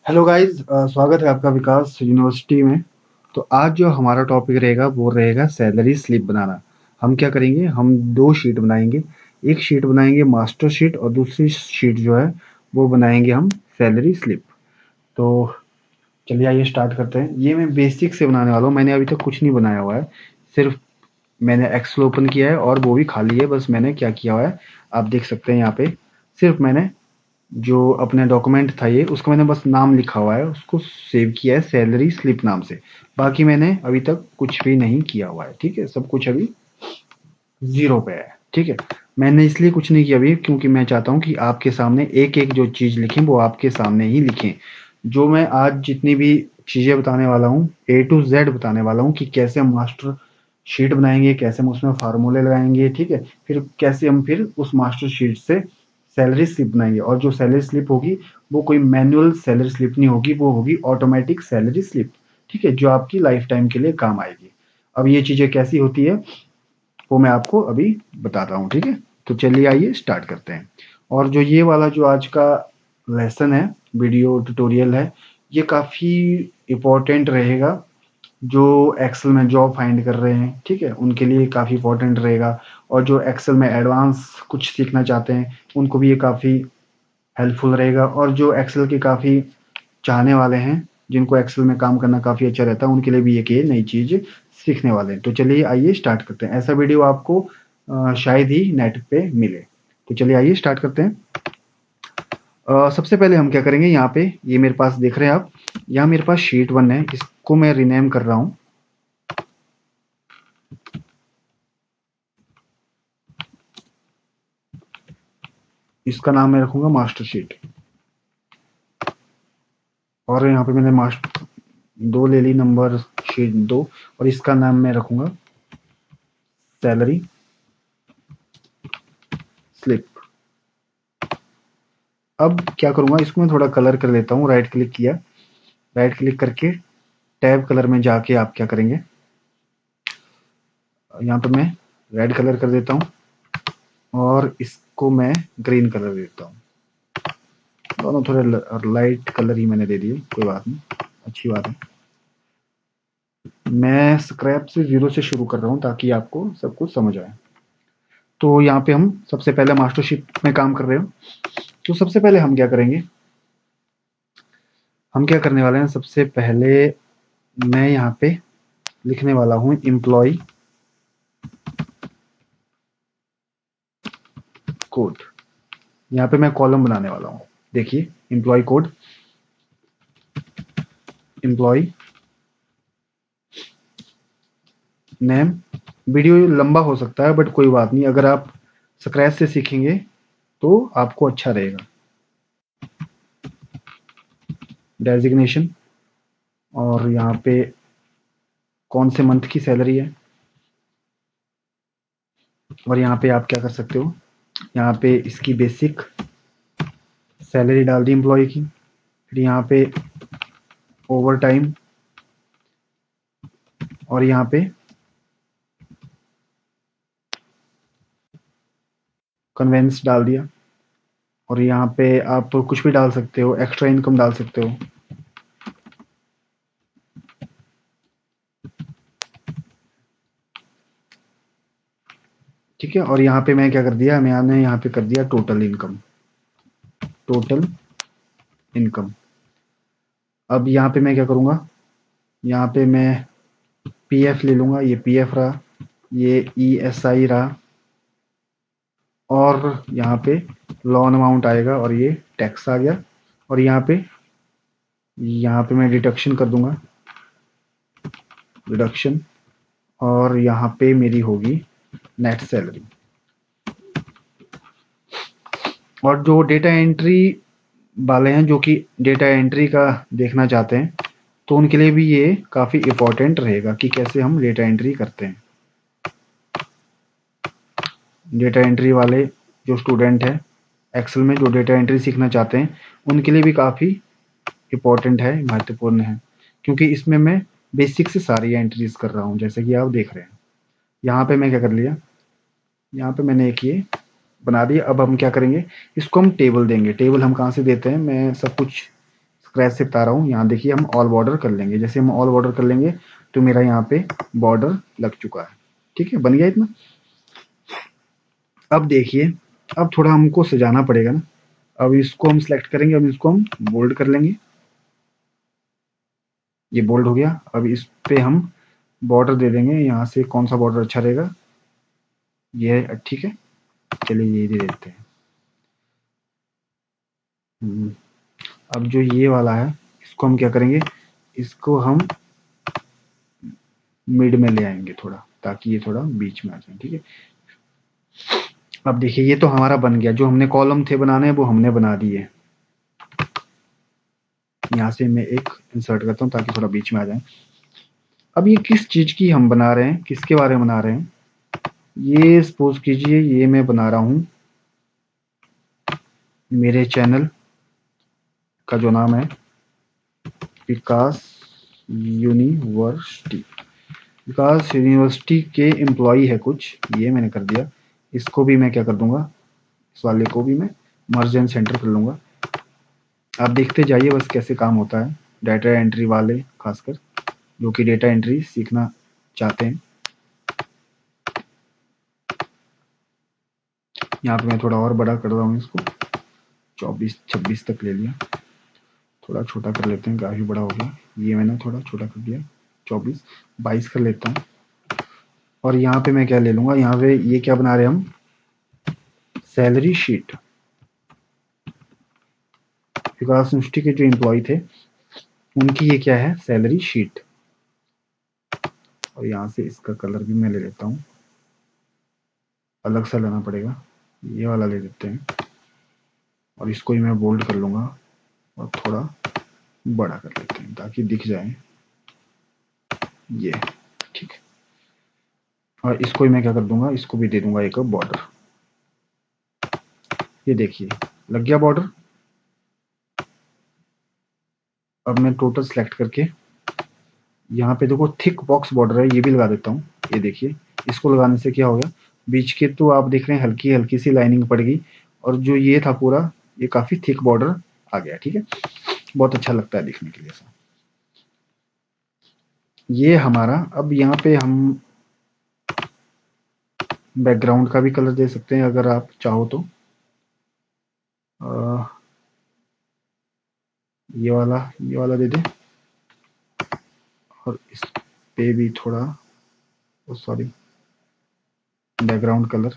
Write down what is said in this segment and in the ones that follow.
Hello guys, स्वागत है आपका विकास यूनिवर्सिटी में। तो आज जो हमारा टॉपिक रहेगा वो रहेगा सैलरी स्लिप बनाना। हम क्या करेंगे, हम 2 शीट बनाएँगे। एक शीट बनाएँगे मास्टर शीट और दूसरी शीट जो है वो बनाएँगे हम सैलरी स्लिप। तो चलिए आइए स्टार्ट करते हैं। ये मैं बेसिक से बनाने वाला हूँ, मैंने अभी तक कुछ नहीं बनाया हुआ है। सिर्फ़ मैंने एक्सेल ओपन किया है और वो भी खाली है। बस मैंने क्या किया हुआ है, आप देख सकते हैं यहाँ पे। सिर्फ़ मैंने जो अपने डॉक्यूमेंट था ये, उसका मैंने बस नाम लिखा हुआ है, उसको सेव किया है सैलरी स्लिप नाम से। बाकी मैंने अभी तक कुछ भी नहीं किया हुआ है, ठीक है? सब कुछ अभी ज़ीरो पे है, ठीक है? मैंने इसलिए कुछ नहीं किया अभी क्योंकि मैं चाहता हूँ कि आपके सामने एक-एक जो चीज़ लिखें वो आपके सामने ही लिखें। जो मैं आज जितनी भी चीज़ें बताने वाला हूँ, ए टू ज़ेड बताने वाला हूँ कि कैसे हम मास्टर शीट बनाएँगे, कैसे हम उसमें फ़ॉर्मूले लगाएँगे, ठीक है? फिर कैसे हम फिर उस मास्टर शीट से सैलरी स्लिप बनाएँगे और जो सैलरी स्लिप होगी, वो कोई मैनुअल सैलरी स्लिप नहीं होगी, वो होगी ऑटोमैटिक सैलरी स्लिप, ठीक है? जो आपकी लाइफ़ टाइम के लिए काम आएगी। अब ये चीज़ें कैसी होती है, वो मैं आपको अभी बताता हूँ, ठीक है? तो चलिए आइए स्टार्ट करते हैं। और जो ये वाला जो आज का लेसन है, वीडियो ट्यूटोरियल है, ये काफ़ी इम्पोर्टेंट रहेगा। जो एक्सेल में जॉब फाइंड कर रहे हैं, ठीक है? उनके लिए काफ़ी इम्पोर्टेंट रहेगा और जो एक्सेल में एडवांस कुछ सीखना चाहते हैं, उनको भी ये काफ़ी हेल्पफुल रहेगा और जो एक्सेल के काफ़ी चाहने वाले हैं, जिनको एक्सेल में काम करना काफ़ी अच्छा रहता है, उनके लिए भी एक ये नई चीज़ सीखने वाले हैं। तो चलिए आइए स्टार्ट करते हैं। ऐसा वीडियो आपको शायद ही नेट पे मिले। तो चलिए आइए स्टार्ट करते हैं। सबसे पहले हम क्या करेंगे, यहाँ पे ये मेरे पास देख रहे हैं आप, यहाँ मेरे पास शीट 1 है, इसको मैं रीनेम कर रहा हूँ। इसका नाम मैं रखूँगा मास्टर शीट और यहाँ पे मैंने मास्टर 2 ले ली, नंबर शीट 2 और इसका नाम मैं रखूँगा सैलरी स्लिप। अब क्या करूँगा, इसको मैं थोड़ा कलर कर लेता हूँ। राइट क्लिक किया, राइट क्लिक करके टैब कलर में जाके आप क्या करेंगे, यहाँ पे मैं रेड कलर कर देता हूँ और इसको मैं ग्रीन कलर देता हूँ। दोनों थोड़े लाइट कलर ही मैंने दे दिए, कोई बात नहीं, अच्छी बात है। मैं स्क्रैप से ज़ीरो से शुरू कर रहा हूँ ताकि आपको सब कुछ समझ आए। तो यहाँ पे हम सबसे पहले मास्टरशिप में काम कर रहे हो, तो सबसे पहले हम क्या करेंगे, हम क्या करने वाले हैं, सबसे पहले मैं यहाँ पे लिखने वाला हूँ एम्प्लॉय कोड। यहाँ पे मैं कॉलम बनाने वाला हूँ। देखिए, employ code, employ name. Video लंबा हो सकता है बट कोई बात नहीं, अगर आप स्क्रैच से सीखेंगे तो आपको अच्छा रहेगा। डेजिग्नेशन और यहाँ पे कौन से मंथ की सैलरी है और यहाँ पे आप क्या कर सकते हो, यहाँ पे इसकी बेसिक सैलरी डाल दी एम्प्लॉय की। फिर यहाँ पे ओवर टाइम और यहाँ पे कन्वेंस डाल दिया और यहाँ पे आप कुछ भी डाल सकते हो, एक्स्ट्रा इनकम डाल सकते हो। ठीक है, और यहाँ पे मैं क्या कर दिया, मैंने यहाँ पे कर दिया टोटल इनकम, टोटल इनकम। अब यहाँ पे मैं क्या करूँगा, यहाँ पे मैं पीएफ ले लूँगा, ये पीएफ रहा, ये ईएसआई रहा और यहाँ पे लोन अमाउंट आएगा और ये टैक्स आ गया और यहाँ पे मैं डिडक्शन कर दूंगा, डिडक्शन, और यहाँ पे मेरी होगी नेट सैलरी। और जो डेटा एंट्री वाले हैं, जो कि डेटा एंट्री का देखना चाहते हैं, तो उनके लिए भी ये काफ़ी इम्पोर्टेंट रहेगा कि कैसे हम डेटा एंट्री करते हैं। डेटा एंट्री वाले जो स्टूडेंट हैं, एक्सेल में जो डेटा एंट्री सीखना चाहते हैं, उनके लिए भी काफ़ी इम्पोर्टेंट है, महत्वपूर्ण है, क्योंकि इसमें मैं बेसिक से सारी एंट्रीज कर रहा हूँ, जैसे कि आप देख रहे हैं। यहाँ पे मैं क्या कर लिया, यहाँ पे मैंने एक ये बना दिया। अब हम क्या करेंगे, इसको हम टेबल देंगे। टेबल हम कहाँ से देते हैं, मैं सब कुछ स्क्रैच से बता रहा हूँ। यहाँ देखिए हम ऑल बॉर्डर कर लेंगे। जैसे हम ऑल बॉर्डर कर लेंगे तो मेरा यहाँ पे बॉर्डर लग चुका है। ठीक है, बन गया इतना। अब देखिए, अब थोड़ा हमको सजाना पड़ेगा ना। अब इसको हम सिलेक्ट करेंगे, अब इसको हम बोल्ड कर लेंगे। ये बोल्ड हो गया। अब इस पे हम बॉर्डर दे देंगे। यहाँ से कौन सा बॉर्डर अच्छा रहेगा? ये ठीक है, चलिए ये दे देते हैं। अब जो ये वाला है इसको हम क्या करेंगे, इसको हम मिड में ले आएंगे थोड़ा, ताकि ये थोड़ा बीच में आ जाए। ठीक है, अब देखिए ये तो हमारा बन गया। जो हमने कॉलम थे बनाने वो हमने बना दिए। यहाँ से मैं एक इंसर्ट करता हूँ ताकि थोड़ा बीच में आ जाए। अब ये किस चीज की हम बना रहे हैं, किसके बारे में बना रहे हैं? ये सपोज कीजिए ये मैं बना रहा हूँ मेरे चैनल का जो नाम है विकास यूनिवर्सिटी। विकास यूनिवर्सिटी के एम्प्लॉय है कुछ, ये मैंने कर दिया। इसको भी मैं क्या कर दूंगा, इस वाले को भी मैं मर्ज एंड सेंटर कर लूंगा। आप देखते जाइए बस कैसे काम होता है। डाटा एंट्री वाले खासकर जो कि डेटा एंट्री सीखना चाहते हैं। यहाँ पे मैं थोड़ा और बड़ा कर रहा हूँ इसको, 24-26 तक ले लिया। थोड़ा छोटा कर लेते हैं, काफी बड़ा हो गया। ये मैंने थोड़ा छोटा कर दिया, 24-22 कर लेता हूँ। और यहाँ पे मैं क्या ले लूंगा, यहाँ पे ये क्या बना रहे हैं हम, सैलरी शीट। विकास यूनिवर्सिटी के जो एम्प्लॉय थे उनकी ये क्या है, सैलरी शीट। और यहाँ से इसका कलर भी मैं ले लेता हूँ, अलग सा लेना पड़ेगा, ये वाला ले लेते हैं। और इसको ही मैं बोल्ड कर लूंगा और थोड़ा बड़ा कर लेते हैं ताकि दिख जाए ये। ठीक है, और इसको ही मैं क्या कर दूंगा, इसको भी दे दूंगा एक बॉर्डर। ये देखिए लग गया बॉर्डर। अब मैं टोटल सेलेक्ट करके यहाँ पे देखो थिक बॉक्स बॉर्डर है, ये भी लगा देता हूँ। ये देखिए इसको लगाने से क्या होगा, बीच के तो आप देख रहे हैं हल्की हल्की सी लाइनिंग पड़ गई, और जो ये था पूरा ये काफी थिक बॉर्डर आ गया। ठीक है, बहुत अच्छा लगता है दिखने के लिए। ये हमारा, अब यहाँ पे हम बैकग्राउंड का भी कलर दे सकते हैं अगर आप चाहो तो। ये वाला दे दें, और इस पे भी थोड़ा, सॉरी, बैकग्राउंड कलर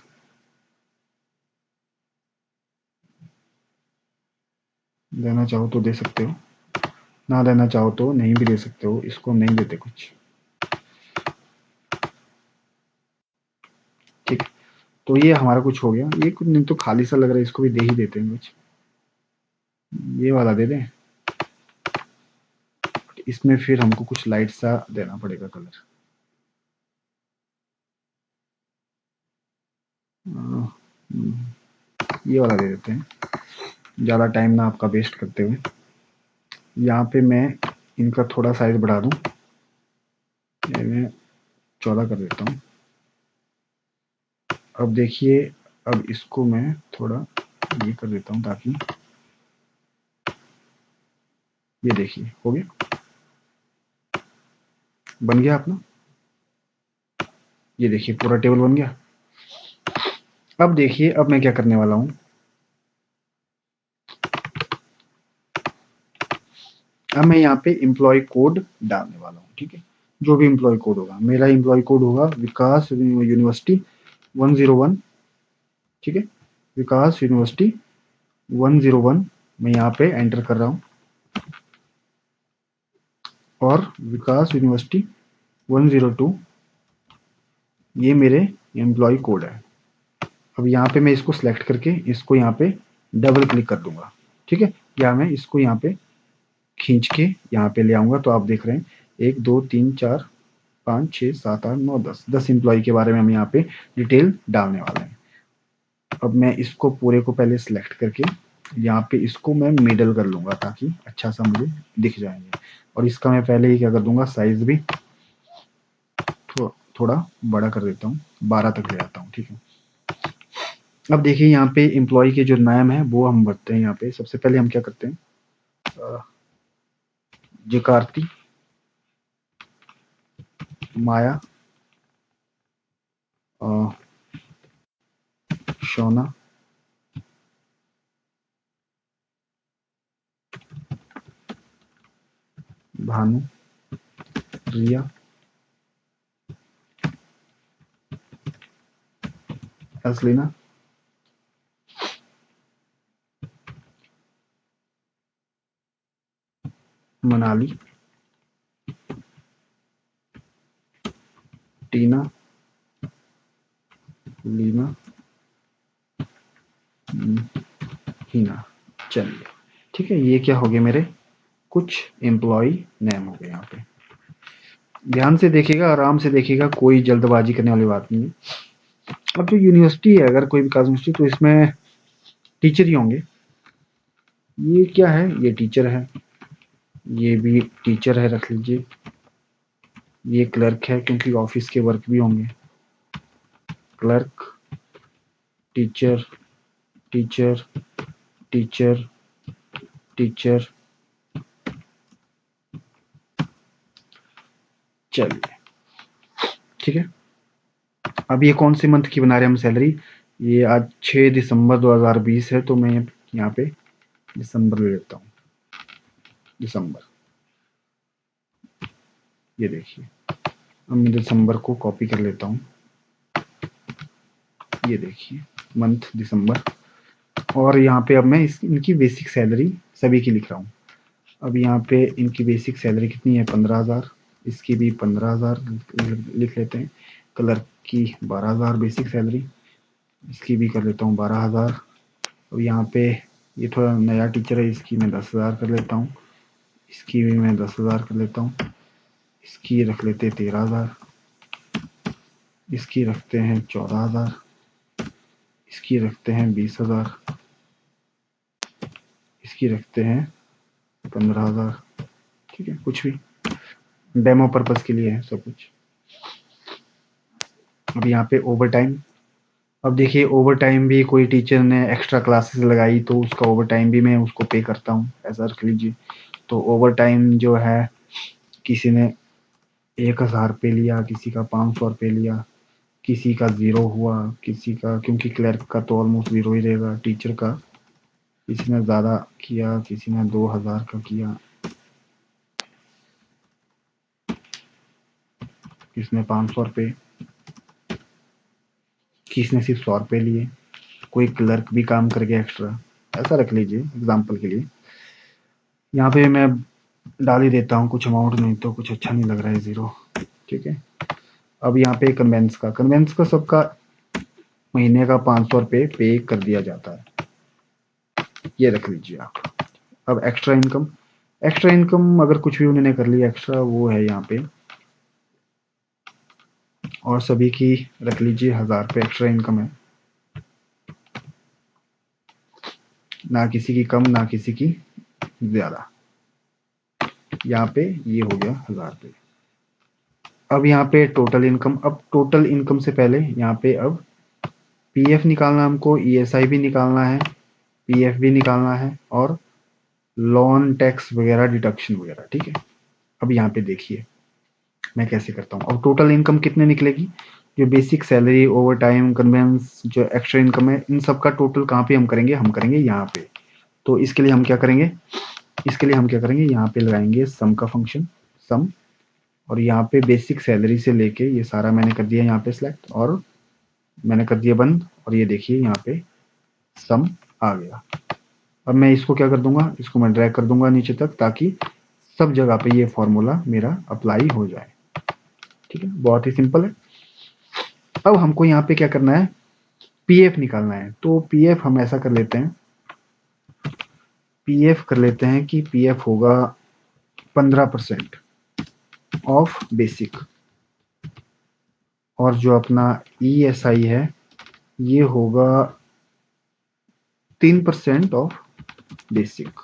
देना चाहो तो दे सकते हो, ना देना चाहो तो नहीं भी दे सकते हो। इसको नहीं देते कुछ। ठीक, तो ये हमारा कुछ हो गया। ये कुछ नहीं तो खाली सा लग रहा है, इसको भी दे ही देते हैं कुछ। ये वाला दे दें, इसमें फिर हमको कुछ लाइट सा देना पड़ेगा कलर। ये वाला दे देते हैं, ज़्यादा टाइम ना आपका वेस्ट करते हुए। यहाँ पे मैं इनका थोड़ा साइज बढ़ा दूं, ये मैं 14 कर देता हूँ। अब देखिए, अब इसको मैं थोड़ा ये कर देता हूँ ताकि, ये देखिए हो गया, बन गया अपना। ये देखिए पूरा टेबल बन गया। अब देखिए, अब मैं क्या करने वाला हूँ, अब मैं यहाँ पे एम्प्लॉय कोड डालने वाला हूँ। ठीक है, जो भी एम्प्लॉय कोड होगा, मेरा एम्प्लॉय कोड होगा विकास यूनिवर्सिटी 101। ठीक है, विकास यूनिवर्सिटी 101 मैं यहाँ पे एंटर कर रहा हूँ, और विकास यूनिवर्सिटी 102 ये मेरे एम्प्लॉय कोड है। अब यहाँ पे मैं इसको सिलेक्ट करके इसको यहाँ पे डबल क्लिक कर दूंगा। ठीक है, या मैं इसको यहाँ पे खींच के यहाँ पे ले आऊंगा, तो आप देख रहे हैं 1 2 3 4 5 6 7 8 9 10 एम्प्लॉय के बारे में हम यहाँ पे डिटेल डालने वाले हैं। अब मैं इसको पूरे को पहले सिलेक्ट करके यहाँ पे इसको मैं मिडल कर लूंगा ताकि अच्छा सा मुझे दिख जाएंगे। और इसका मैं पहले ही क्या कर दूंगा, साइज भी थोड़ा बड़ा कर देता हूँ, 12 तक ले आता हूँ। ठीक है, अब देखिए यहाँ पे एम्प्लॉय के जो नाम है वो हम भरते हैं। यहाँ पे सबसे पहले हम क्या करते हैं, जिकारती, माया, शोना, भानु, रिया, असलीना, मनाली, टीना, लीना, हीना। चलिए ठीक है, ये क्या हो गए मेरे कुछ एम्प्लॉय नेम हो गए। यहाँ पे ध्यान से देखिएगा, आराम से देखिएगा, कोई जल्दबाजी करने वाली बात नहीं है। अब जो यूनिवर्सिटी है, अगर कोई विकास यूनिवर्सिटी, तो इसमें टीचर ही होंगे। ये क्या है, ये टीचर है, ये भी टीचर है, रख लीजिए। ये क्लर्क है, क्योंकि ऑफिस के वर्क भी होंगे। Clerk, teacher, teacher, teacher, teacher. चलिए ठीक है। अब ये कौन से मंथ की बना रहे हैं हम सैलरी? ये आज 6 दिसंबर 2020 है, तो मैं यहाँ पे दिसंबर ले लेता हूँ। दिसंबर, ये देखिए, अब मैं दिसंबर को कॉपी कर लेता हूँ। ये देखिए मंथ दिसंबर, और यहाँ पे अब मैं इनकी बेसिक सैलरी सभी की लिख रहा हूँ। अब यहाँ पे इनकी बेसिक सैलरी कितनी है? 15,000। इसकी भी 15,000 लिख लेते हैं। क्लर्क की 12,000 बेसिक सैलरी, इसकी भी कर लेता हूँ 12,000। अब यहाँ पे ये थोड़ा नया टीचर है, इसकी मैं 10,000 कर लेता हूँ। इसकी भी मैं 10,000 कर लेता हूँ। इसकी रख लेते 13,000। इसकी रखते हैं 14,000। इसकी रखते हैं 20,000। इसकी रखते हैं 15,000। ठीक है, कुछ भी डेमो पर्पस के लिए है सब कुछ। अब यहाँ पे ओवर टाइम, अब देखिए ओवर टाइम भी कोई टीचर ने एक्स्ट्रा क्लासेस लगाई तो उसका ओवर टाइम भी मैं उसको पे करता हूँ, ऐसा रख लीजिए। तो ओवर टाइम जो है, किसी ने 1,000 रुपये लिया, किसी का 500 रुपये लिया, किसी का 0 हुआ, किसी का, क्योंकि क्लर्क का तो ऑलमोस्ट 0 ही रहेगा, टीचर का किसी ने ज़्यादा किया, किसी ने 2,000 का किया, किसी ने 500 रुपये, किसी ने सिर्फ 100 रुपये लिए, कोई क्लर्क भी काम कर गया एक्स्ट्रा, ऐसा रख लीजिए एग्जाम्पल के लिए। यहाँ पे मैं डाल ही देता हूँ कुछ अमाउंट, नहीं तो कुछ अच्छा नहीं लग रहा है 0। ठीक है। अब यहाँ पे कन्वेंस का सबका महीने का 500 रुपये पे कर दिया जाता है, ये रख लीजिए आप। अब एक्स्ट्रा इनकम अगर कुछ भी उन्होंने कर लिया एक्स्ट्रा, वो है यहाँ पे, और सभी की रख लीजिए 1,000 रुपये एक्स्ट्रा इनकम है, ना किसी की कम ना किसी की ज्यादा। यहाँ पे ये हो गया 1,000 रुपये। अब यहाँ पे टोटल इनकम, अब टोटल इनकम से पहले यहाँ पे अब पीएफ निकालना, हमको ईएसआई भी निकालना है, पीएफ भी निकालना है, और लोन टैक्स वगैरह डिडक्शन वगैरह। ठीक है। अब यहाँ पे देखिए मैं कैसे करता हूँ। अब टोटल इनकम कितने निकलेगी? जो basic salary, overtime, conveyance, जो एक्स्ट्रा इनकम है, इन सब का टोटल कहाँ पे हम करेंगे? हम करेंगे यहाँ पे। तो इसके लिए हम क्या करेंगे? यहाँ पे लगाएंगे सम का फंक्शन, सम, और यहाँ पे बेसिक सैलरी से लेके ये सारा मैंने कर दिया यहाँ पे सिलेक्ट, और मैंने कर दिया बंद, और ये देखिए यहाँ पे सम आ गया। अब मैं इसको क्या कर दूंगा? इसको मैं ड्रैग कर दूंगा नीचे तक, ताकि सब जगह पे ये फॉर्मूला मेरा अप्लाई हो जाए। ठीक है, बहुत ही सिंपल है। अब हमको यहाँ पे क्या करना है? पीएफ निकालना है। तो पीएफ हम ऐसा कर लेते हैं, कि पीएफ होगा 15% ऑफ बेसिक, और जो अपना ईएसआई है ये होगा 3% ऑफ बेसिक।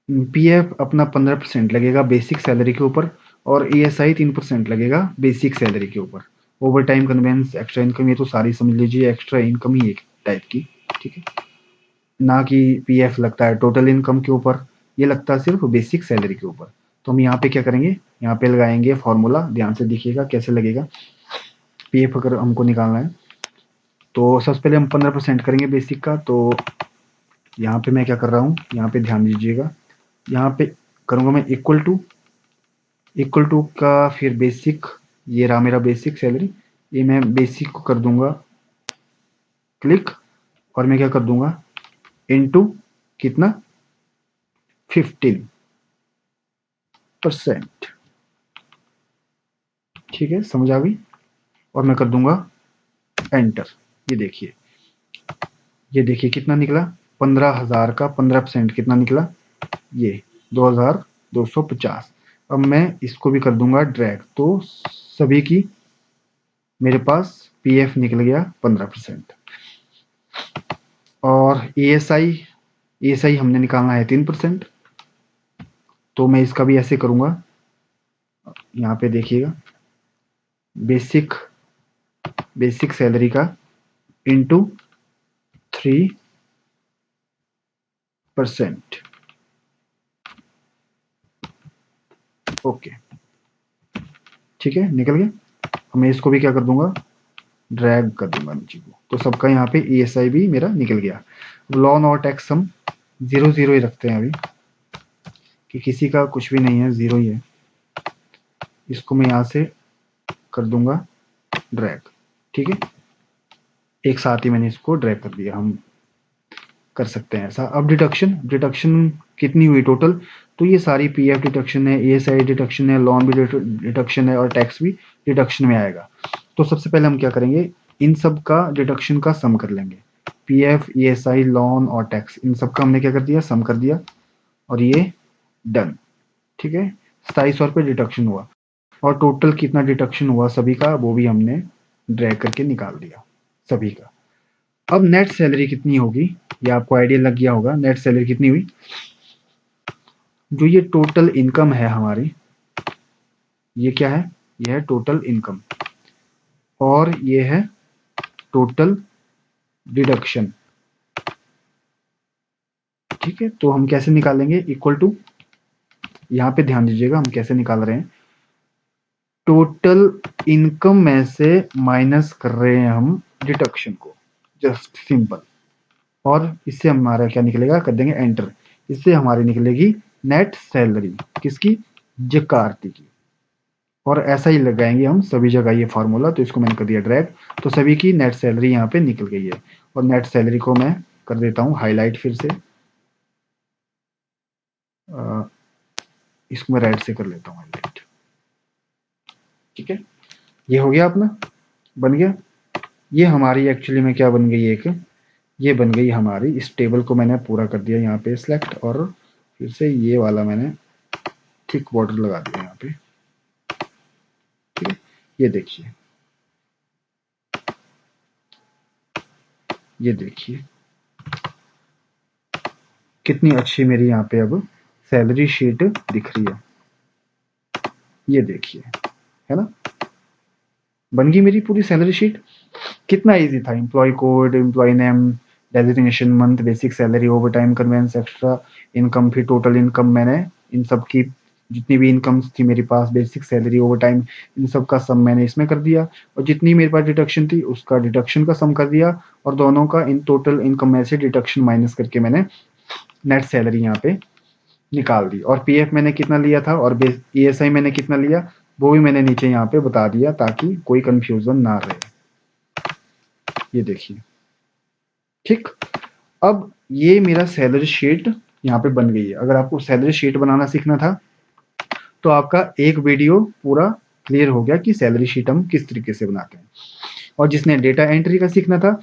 पीएफ अपना 15% लगेगा बेसिक सैलरी के ऊपर, और ईएसआई 3% लगेगा बेसिक सैलरी के ऊपर। Overtime, conveyance, extra income, ये तो सारी समझ लीजिए एक्स्ट्रा इनकम ही एक टाइप की। ठीक है। ना कि पीएफ लगता है टोटल इनकम के ऊपर, ये लगता है सिर्फ बेसिक सैलरी के ऊपर। तो हम यहाँ पे क्या करेंगे, यहाँ पे लगाएंगे फॉर्मूला, ध्यान से देखिएगा कैसे लगेगा। पीएफ अगर हमको निकालना है तो सबसे पहले हम 15% करेंगे बेसिक का। तो यहाँ पे मैं क्या कर रहा हूँ, यहाँ पे ध्यान दीजिएगा, यहाँ पे करूँगा मैं इक्वल टू का, फिर बेसिक, ये रहा मेरा बेसिक सैलरी, ये मैं बेसिक को कर दूंगा क्लिक, और मैं क्या कर दूंगा इनटू कितना 15%। ठीक है, समझ आ गई। और मैं कर दूंगा एंटर। ये देखिए कितना निकला, 15,000 का 15% कितना निकला, ये 2,250। अब मैं इसको भी कर दूंगा ड्रैग, तो सभी की मेरे पास पीएफ निकल गया 15%। और एएसआई हमने निकालना है 3%। तो मैं इसका भी ऐसे करूंगा, यहाँ पे देखिएगा, बेसिक सैलरी का इंटू 3%। ओके, ठीक है, निकल गया। मैं इसको भी क्या कर दूंगा, ड्रैग कर दूंगा नीचे को, तो सबका यहाँ पे ईएसआई भी मेरा निकल गया। लॉन और टैक्स हम 0 ही रखते हैं अभी, कि किसी का कुछ भी नहीं है, 0 ही है। इसको मैं यहाँ से कर दूंगा ड्रैग। ठीक है, एक साथ ही मैंने इसको ड्रैग कर दिया, हम कर सकते हैं ऐसा। अब डिडक्शन कितनी हुई टोटल, तो ये सारी पीएफ डिडक्शन है, ईएसआई डिडक्शन है, लॉन भी डिडक्शन है, और टैक्स भी डिडक्शन में आएगा। तो सबसे पहले हम क्या करेंगे, इन सब का डिडक्शन का सम कर लेंगे। पीएफ, ईएसआई, लॉन और टैक्स, इन सब का हमने क्या कर दिया, सम कर दिया, और ये डन। ठीक है, 2700 डिडक्शन हुआ, और टोटल कितना डिडक्शन हुआ सभी का, वो भी हमने ड्रैग करके निकाल दिया सभी का। अब नेट सैलरी कितनी होगी, ये आपको आइडिया लग गया होगा। नेट सैलरी कितनी हुई, जो ये टोटल इनकम है हमारी, ये क्या है, ये है टोटल इनकम, और ये है टोटल डिडक्शन। ठीक है, तो हम कैसे निकालेंगे, इक्वल टू, यहाँ पे ध्यान दीजिएगा हम कैसे निकाल रहे हैं, टोटल इनकम में से माइनस कर रहे हैं हम डिडक्शन को, जस्ट सिंपल। और इससे हमारा क्या निकलेगा, कर देंगे एंटर, इससे हमारी निकलेगी नेट सैलरी, किसकी, जकार्ती की। और ऐसा ही लगाएंगे हम सभी जगह ये फार्मूला, तो इसको मैंने कर दिया ड्रैग, तो सभी की नेट सैलरी यहाँ पे निकल गई है। और नेट सैलरी को मैं कर देता हूँ हाईलाइट फिर से, इसको मैं राइट से कर लेता हूँ हाईलाइट। ठीक है, ये हो गया अपना, बन गया। ये हमारी एक्चुअली में क्या बन गई, एक ये बन गई हमारी, इस टेबल को मैंने पूरा कर दिया यहाँ पे सिलेक्ट, और फिर से ये वाला मैंने थिक बॉर्डर लगा दिया यहाँ पे। ठीक है, ये देखिए कितनी अच्छी मेरी यहाँ पे अब सैलरी शीट दिख रही है, ये देखिए, है ना, बन गई मेरी पूरी सैलरी शीट। कितना इजी था, employ code, employ name, designation, month, basic salary, overtime, conveyance, extra income, फिर टोटल इनकम, मैंने इन सब की जितनी भी इनकम्स थी मेरे पास, बेसिक सैलरी, ओवर टाइम, इन सब का सम मैंने इसमें कर दिया, और जितनी मेरे पास डिडक्शन थी उसका डिडक्शन का सम कर दिया, और दोनों का इन टोटल इनकम में से डिडक्शन माइनस करके मैंने नेट सैलरी यहाँ पे निकाल दी। और पीएफ मैंने कितना लिया था, और ईएसआई मैंने कितना लिया, वो भी मैंने नीचे यहाँ पे बता दिया, ताकि कोई कंफ्यूजन ना रहे। ये देखिए, ठीक। अब ये मेरा सैलरी शीट यहाँ पे बन गई है। अगर आपको सैलरी शीट बनाना सीखना था तो आपका एक वीडियो पूरा क्लियर हो गया कि सैलरी शीट हम किस तरीके से बनाते हैं। और जिसने डेटा एंट्री का सीखना था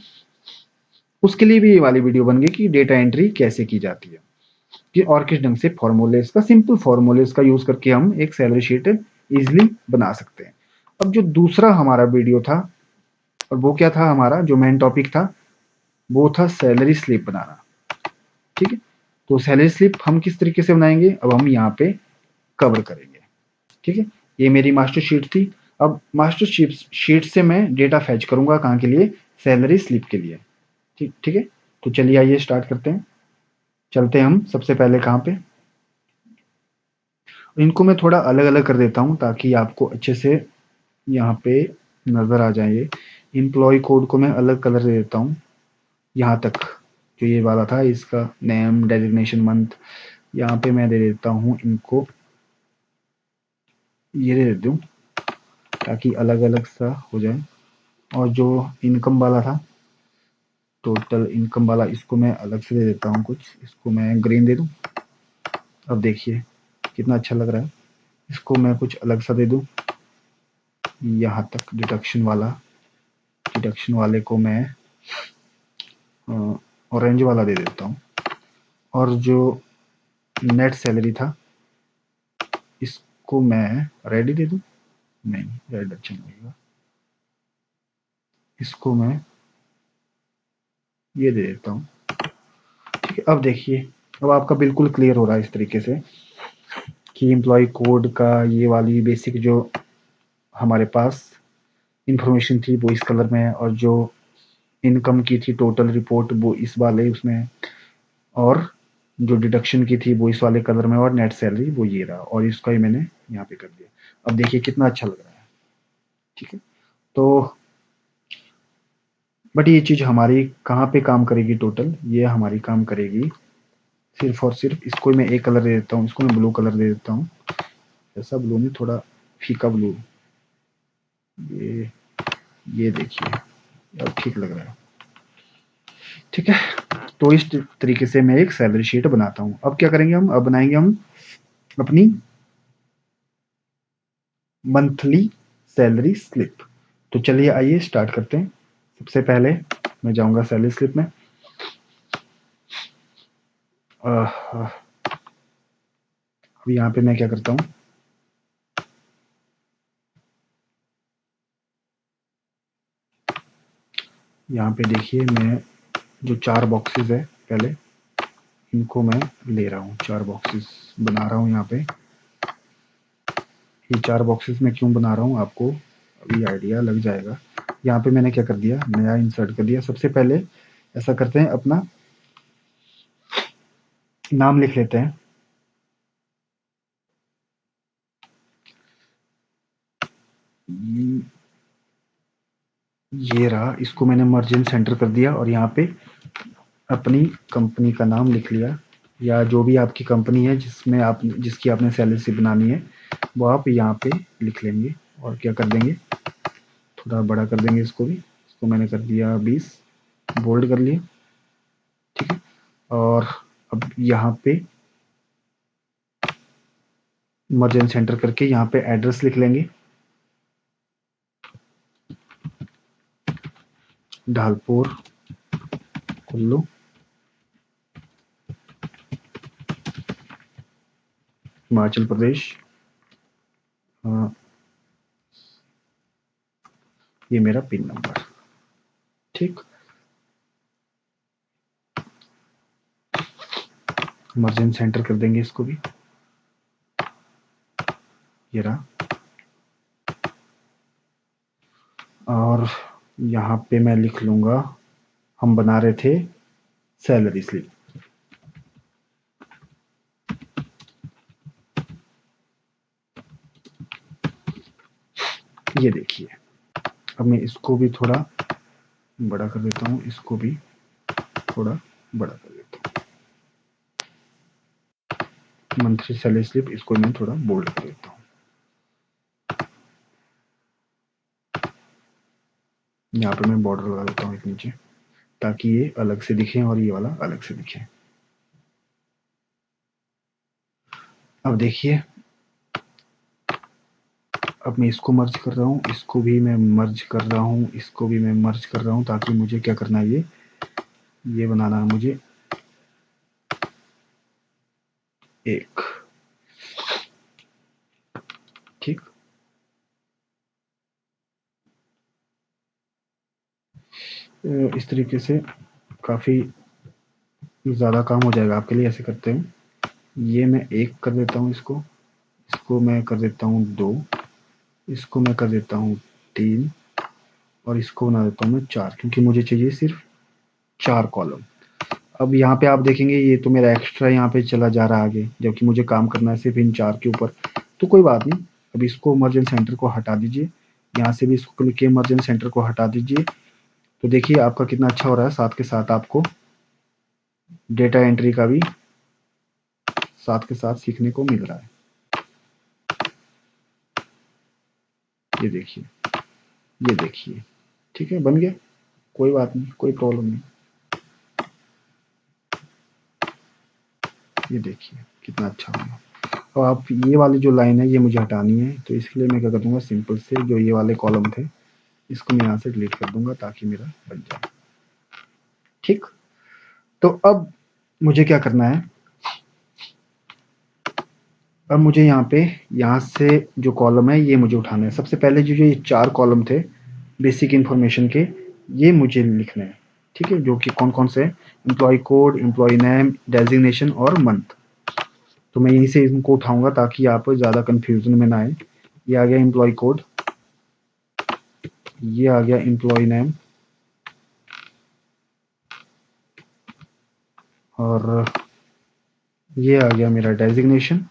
उसके लिए भी ये वाली वीडियो बन गई कि डेटा एंट्री कैसे की जाती है, कि और किस ढंग से फॉर्मूलेस का, सिंपल फॉर्मूलेस का यूज करके हम एक सैलरी शीट इजिली बना सकते हैं। अब जो दूसरा हमारा वीडियो था, और वो क्या था, हमारा जो मेन टॉपिक था वो था सैलरी स्लिप बनाना। ठीक है, तो सैलरी स्लिप हम किस तरीके से बनाएंगे अब हम यहाँ पे कवर करेंगे। ठीक है, ये मेरी मास्टर शीट थी। अब मास्टर शीट से मैं डेटा फैच करूंगा कहाँ के लिए, सैलरी स्लिप के लिए। ठीक ठीक है, तो चलिए आइए स्टार्ट करते हैं। चलते हैं हम सबसे पहले कहाँ पे, इनको मैं थोड़ा अलग अलग कर देता हूँ ताकि आपको अच्छे से यहाँ पे नज़र आ जाए। ये एम्प्लॉय कोड को मैं अलग कलर दे देता हूँ। यहाँ तक जो ये वाला था, इसका नेम, डेजिग्नेशन, मंथ, यहाँ पे मैं दे देता हूँ इनको, ये दे देता हूँ ताकि अलग अलग सा हो जाए। और जो इनकम वाला था, टोटल इनकम वाला, इसको मैं अलग से दे देता हूँ कुछ, इसको मैं ग्रीन दे दूँ। अब देखिए कितना अच्छा लग रहा है। इसको मैं कुछ अलग सा दे दूँ। यहाँ तक डिडक्शन वाले को मैं ऑरेंज वाला दे देता हूँ। और जो नेट सैलरी था, इसको मैं रेड दे दूँ। नहीं, रेड अच्छा नहीं लगेगा, इसको मैं ये दे देता हूँ। ठीक है, अब देखिए, अब आपका बिल्कुल क्लियर हो रहा है इस तरीके से कि एम्प्लॉय कोड का ये वाली बेसिक जो हमारे पास इंफॉर्मेशन थी वो इस कलर में है, और जो इनकम की थी टोटल रिपोर्ट वो इस वाले उसमें है, और जो डिडक्शन की थी वो इस वाले कलर में, और नेट सैलरी वो ये रहा, और इसका ही मैंने यहाँ पे कर दिया। अब देखिए कितना अच्छा लग रहा है। ठीक है, तो बट ये चीज़ हमारी कहाँ पे काम करेगी, टोटल ये हमारी काम करेगी सिर्फ और सिर्फ, इसको मैं एक कलर दे देता हूँ, इसको मैं ब्लू कलर दे देता हूँ। ऐसा ब्लू नहीं, थोड़ा फीका ब्लू, ये ये देखिए अब ठीक लग रहा है। ठीक है, तो इस तरीके से मैं एक सैलरी शीट बनाता हूँ। अब क्या करेंगे हम, अब बनाएंगे हम अपनी मंथली सैलरी स्लिप। तो चलिए आइए स्टार्ट करते हैं। सबसे पहले मैं जाऊंगा सैलरी स्लिप में। अब यहाँ पे मैं क्या करता हूँ, यहाँ पे देखिए मैं जो 4 बॉक्सेस है पहले इनको मैं ले रहा हूँ, 4 बॉक्सेस बना रहा हूँ यहाँ पे। ये 4 बॉक्सेस मैं क्यों बना रहा हूँ आपको अभी आइडिया लग जाएगा। यहाँ पे मैंने क्या कर दिया, नया इंसर्ट कर दिया। सबसे पहले ऐसा करते हैं, अपना नाम लिख लेते हैं। ये रहा, इसको मैंने मर्जेंट सेंटर कर दिया और यहाँ पे अपनी कंपनी का नाम लिख लिया, या जो भी आपकी कंपनी है जिसमें आप जिसकी आपने सैलरी स्लिप बनानी है वो आप यहाँ पे लिख लेंगे। और क्या कर देंगे, थोड़ा बड़ा कर देंगे इसको भी। इसको मैंने कर दिया 20, बोल्ड कर लिया। ठीक है, और अब यहाँ पे मर्जेंट सेंटर करके यहाँ पे एड्रेस लिख लेंगे, ढालपुर कुल्लू, हिमाचल प्रदेश। ये मेरा पिन नंबर। ठीक, मर्जेंट सेंटर कर देंगे इसको भी, ये रहा। और यहाँ पे मैं लिख लूंगा, हम बना रहे थे सैलरी स्लिप। ये देखिए, अब मैं इसको भी थोड़ा बड़ा कर देता हूँ, इसको भी थोड़ा बड़ा कर देता हूँ। मंथली सैलरी स्लिप, इसको मैं थोड़ा बोल्ड कर देता हूँ। यहाँ पे मैं बॉर्डर लगा देता हूँ एक नीचे, ताकि ये अलग से दिखे और ये वाला अलग से दिखे। अब देखिए, अब मैं इसको मर्ज कर रहा हूँ, इसको भी मैं मर्ज कर रहा हूँ, इसको भी मैं मर्ज कर रहा हूँ, ताकि मुझे क्या करना है, ये बनाना है मुझे एक। ठीक, इस तरीके से काफ़ी ज़्यादा काम हो जाएगा आपके लिए। ऐसे करते हैं, ये मैं एक कर देता हूँ, इसको इसको मैं कर देता हूँ 2, इसको मैं कर देता हूँ 3, और इसको बना देता हूँ मैं 4, क्योंकि मुझे चाहिए सिर्फ 4 कॉलम। अब यहाँ पे आप देखेंगे ये तो मेरा एक्स्ट्रा यहाँ पे चला जा रहा है आगे, जबकि मुझे काम करना है सिर्फ इन 4 के ऊपर। तो कोई बात नहीं, अब इसको मर्ज एंड सेंटर को हटा दीजिए, यहाँ से भी इसको क्लिक किए मर्ज एंड सेंटर को हटा दीजिए। तो देखिए आपका कितना अच्छा हो रहा है, साथ के साथ आपको डेटा एंट्री का भी साथ के साथ सीखने को मिल रहा है। ये देखिए, ये देखिए, ठीक है, बन गया, कोई बात नहीं, कोई प्रॉब्लम नहीं। ये देखिए कितना अच्छा होगा। अब आप ये वाली जो लाइन है ये मुझे हटानी है, तो इसके लिए मैं क्या कर दूंगा, सिंपल से जो ये वाले कॉलम थे इसको मैं यहाँ से डिलीट कर दूंगा ताकि मेरा बन जाए। ठीक, तो अब मुझे क्या करना है, अब मुझे यहाँ से जो कॉलम है ये मुझे उठाना है। सबसे पहले जो ये 4 कॉलम थे बेसिक इन्फॉर्मेशन के, ये मुझे लिखने हैं, ठीक है, जो कि कौन कौन से, employ code, employ name, designation और मंथ। तो मैं यहीं से इनको उठाऊंगा ताकि आप ज़्यादा कंफ्यूजन में ना आए। ये आ गया एम्प्लॉय कोड, ये आ गया एम्प्लॉय नेम, और ये आ गया मेरा डेजिग्नेशन,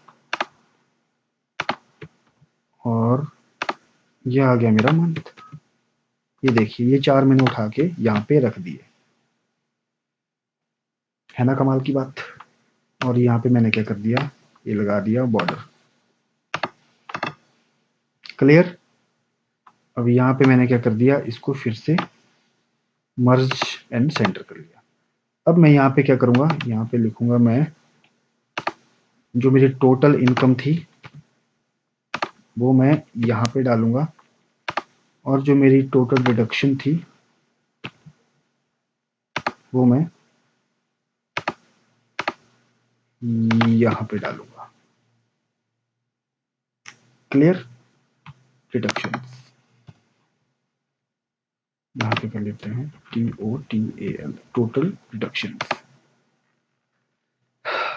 और ये आ गया मेरा मंथ। ये देखिए ये 4 मैंने उठा के यहाँ पे रख दिए, है ना कमाल की बात। और यहाँ पे मैंने क्या कर दिया, ये लगा दिया बॉर्डर। क्लियर। अब यहाँ पे मैंने क्या कर दिया, इसको फिर से मर्ज एंड सेंटर कर लिया। अब मैं यहाँ पे क्या करूँगा, यहाँ पे लिखूंगा मैं जो मेरी टोटल इनकम थी वो मैं यहाँ पे डालूंगा, और जो मेरी टोटल डिडक्शन थी वो मैं यहाँ पे डालूंगा। क्लियर। डिडक्शन यहाँ पे कर लेते हैं TOTAL, टोटल डिडक्शन।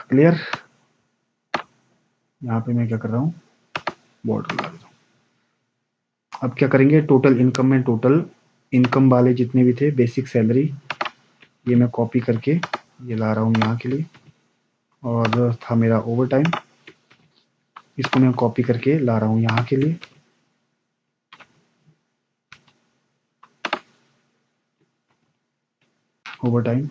क्लियर। यहाँ पे मैं क्या कर रहा हूँ, बॉर्डर लगा देता हूँ। अब क्या करेंगे, टोटल इनकम में टोटल इनकम वाले जितने भी थे बेसिक सैलरी, ये मैं कॉपी करके ये ला रहा हूँ यहाँ के लिए। और था मेरा ओवर टाइम, इसको मैं कॉपी करके ला रहा हूँ यहाँ के लिए। ओवर टाइम,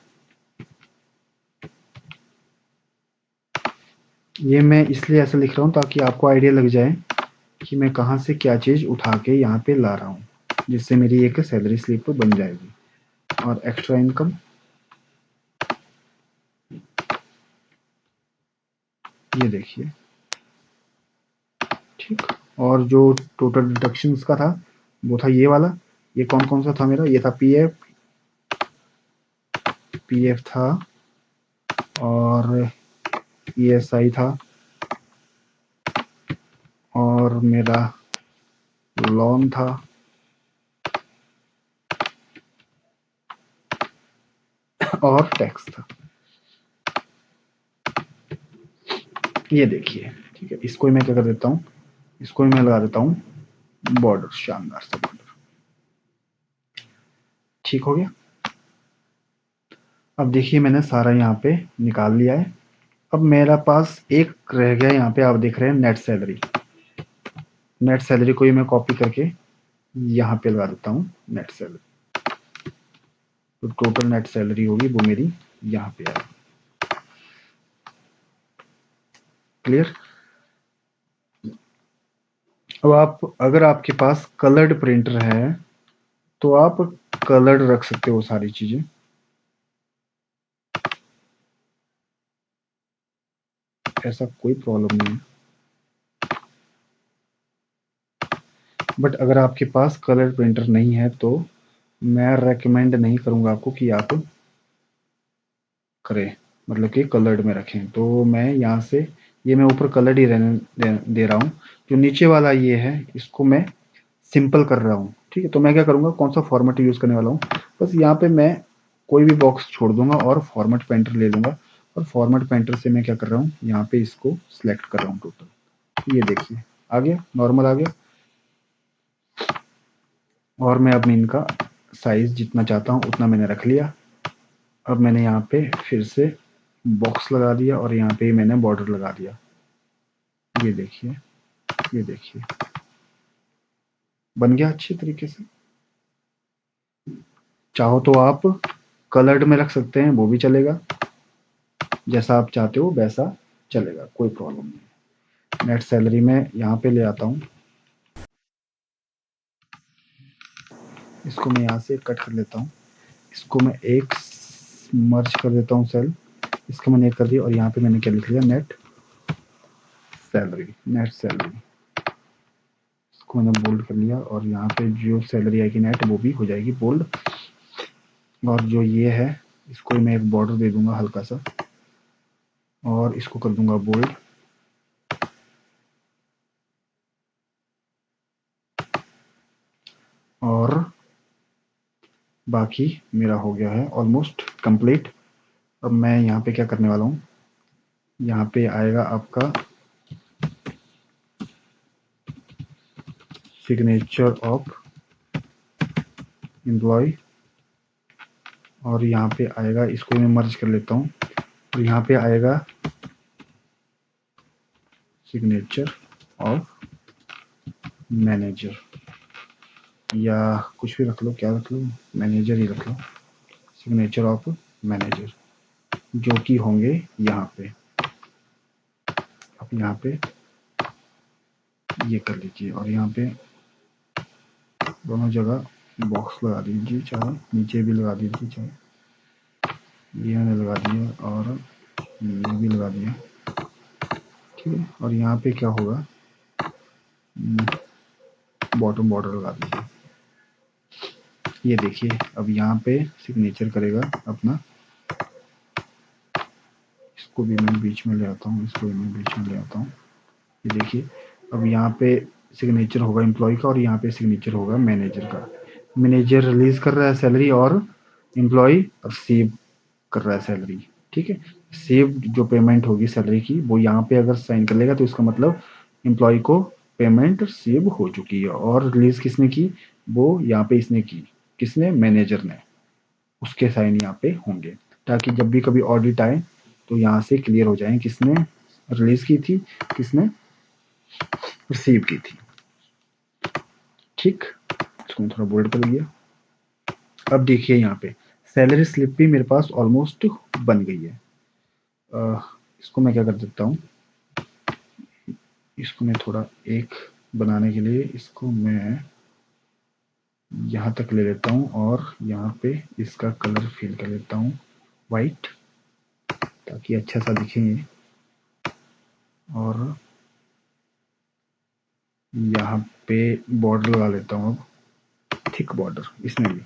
ये मैं इसलिए ऐसा लिख रहा हूँ ताकि आपको आइडिया लग जाए कि मैं कहाँ से क्या चीज़ उठा के यहाँ पे ला रहा हूँ, जिससे मेरी एक सैलरी स्लिप बन जाएगी। और एक्स्ट्रा इनकम, ये देखिए, ठीक। और जो टोटल डिडक्शंस का था वो था ये वाला। ये कौन कौन सा था मेरा, ये था पीएफ था, और ESI था, और मेरा लोन था, और टैक्स था। ये देखिए, ठीक है, इसको मैं क्या कर देता हूँ, इसको मैं लगा देता हूँ बॉर्डर, शानदार सा बॉर्डर। ठीक हो गया। अब देखिए मैंने सारा यहाँ पे निकाल लिया है। अब मेरा पास एक रह गया, यहाँ पे आप देख रहे हैं नेट सैलरी। नेट सैलरी को ही मैं कॉपी करके यहाँ पे लगा देता हूँ नेट सैलरी। तो टोटल नेट सैलरी होगी वो मेरी यहाँ पे आएगी। क्लियर। अब आप, अगर आपके पास कलर्ड प्रिंटर है तो आप कलर्ड रख सकते हो सारी चीजें, ऐसा कोई प्रॉब्लम नहीं है। बट अगर आपके पास कलर प्रिंटर नहीं है तो मैं रेकमेंड नहीं करूंगा आपको कि आप करें, मतलब कि कलर्ड में रखें। तो मैं यहाँ से, ये मैं ऊपर कलर्ड ही रहने दे रहा हूँ। जो नीचे वाला ये है इसको मैं सिंपल कर रहा हूँ, ठीक है। तो मैं क्या करूँगा, कौन सा फॉर्मेट यूज़ करने वाला हूँ, बस यहाँ पे मैं कोई भी बॉक्स छोड़ दूंगा और फॉर्मेट पेंटर ले लूँगा। और फॉर्मेट पेंटर से मैं क्या कर रहा हूँ, यहाँ पे इसको सिलेक्ट कर रहा हूँ टोटल। ये देखिए आ गया, नॉर्मल आ गया। और मैं अपनी इनका साइज जितना चाहता हूँ उतना मैंने रख लिया। अब मैंने यहाँ पे फिर से बॉक्स लगा दिया और यहाँ पे मैंने बॉर्डर लगा दिया। ये देखिए, ये देखिए बन गया अच्छी तरीके से। चाहो तो आप कलर्ड में रख सकते हैं, वो भी चलेगा, जैसा आप चाहते हो वैसा चलेगा, कोई प्रॉब्लम नहीं। नेट सैलरी में यहाँ पे ले आता हूँ, इसको मैं यहाँ से कट कर लेता हूँ, इसको मैं एक मर्ज कर देता हूँ सेल, इसको मैंने एक कर दिया और यहाँ पे मैंने क्या लिख लिया, नेट सैलरी, नेट सैलरी, इसको मैंने बोल्ड कर लिया और यहाँ पे जो सैलरी आएगी नेट वो भी हो जाएगी बोल्ड। और जो ये है इसको मैं एक बॉर्डर दे दूंगा हल्का सा और इसको कर दूंगा बोल्ड। और बाकी मेरा हो गया है ऑलमोस्ट कंप्लीट। अब मैं यहाँ पे क्या करने वाला हूँ, यहाँ पे आएगा आपका सिग्नेचर ऑफ एम्प्लॉय और यहाँ पे आएगा, इसको मैं मर्ज कर लेता हूँ और यहाँ पे आएगा सिग्नेचर ऑफ मैनेजर, या कुछ भी रख लो, क्या रख लो, मैनेजर ही रख लो, सिग्नेचर ऑफ मैनेजर, जो कि होंगे यहाँ पे। अब यहाँ पे ये कर लीजिए और यहाँ पे दोनों जगह बॉक्स लगा दीजिए, चाहे नीचे भी लगा दीजिए, चाहे ये मैंने लगा दिया और ये भी लगा दिया, ठीक है। और यहाँ पे क्या होगा, बॉटम बॉर्डर लगा दीजिए। ये देखिए अब यहाँ पे सिग्नेचर करेगा अपना, इसको भी मैं बीच में ले आता हूँ, इसको भी मैं बीच में ले आता हूँ। ये देखिए अब यहाँ पे सिग्नेचर होगा एम्प्लॉय का और यहाँ पे सिग्नेचर होगा मैनेजर का। मैनेजर रिलीज कर रहा है सैलरी और एम्प्लॉय रिसीव कर रहा है सैलरी, ठीक है। सेव जो पेमेंट होगी सैलरी की वो यहाँ पे अगर साइन कर लेगा तो इसका मतलब एम्प्लॉय को पेमेंट रिसीव हो चुकी है। और रिलीज किसने की, वो यहाँ पे इसने की, किसने, मैनेजर ने, उसके साइन यहाँ पे होंगे, ताकि जब भी कभी ऑडिट आए तो यहाँ से क्लियर हो जाए किसने रिलीज की थी, किसने रिसीव की थी, ठीक। इसको मैं थोड़ा बोल्ड कर दिया। अब देखिए यहाँ पे सैलरी स्लिप भी मेरे पास ऑलमोस्ट बन गई है। इसको मैं क्या कर देता हूँ, इसको मैं थोड़ा एक बनाने के लिए इसको मैं यहाँ तक ले लेता हूँ और यहाँ पे इसका कलर फिल कर लेता हूँ वाइट, ताकि अच्छा सा दिखे ये। और यहाँ पे बॉर्डर लगा लेता हूँ, अब थिक बॉर्डर इसमें भी,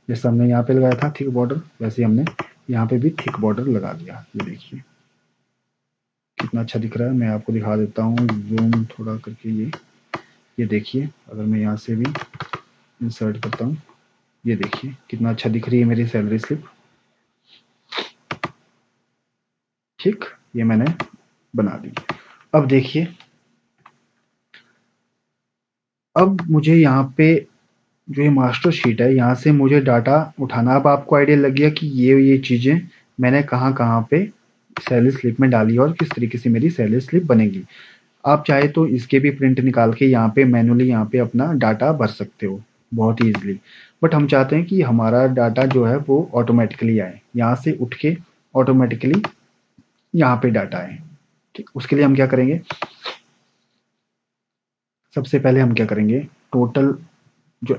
जैसे हमने यहाँ पे लगाया था थिक बॉर्डर वैसे हमने यहाँ पे भी थिक बॉर्डर लगा दिया। ये देखिए कितना अच्छा दिख रहा है, मैं आपको दिखा देता हूँ जूम थोड़ा करके। ये देखिए अगर मैं यहाँ से भी इंसर्ट करता हूँ, ये देखिए कितना अच्छा दिख रही है मेरी सैलरी स्लिप, ठीक। ये मैंने बना दी। अब देखिए, अब मुझे यहाँ पे जो ये मास्टर शीट है यहाँ से मुझे डाटा उठाना। अब आपको आइडिया लग गया कि ये चीज़ें मैंने कहाँ कहाँ पे सैलरी स्लिप में डाली और किस तरीके से मेरी सैलरी स्लिप बनेगी। आप चाहे तो इसके भी प्रिंट निकाल के यहाँ पे मैनुअली यहाँ पे अपना डाटा भर सकते हो बहुत ही ईजिली, बट हम चाहते हैं कि हमारा डाटा जो है वो ऑटोमेटिकली आए, यहाँ से उठ के ऑटोमेटिकली यहाँ पे डाटा आए, ठीक। उसके लिए हम क्या करेंगे, सबसे पहले हम क्या करेंगे, टोटल जो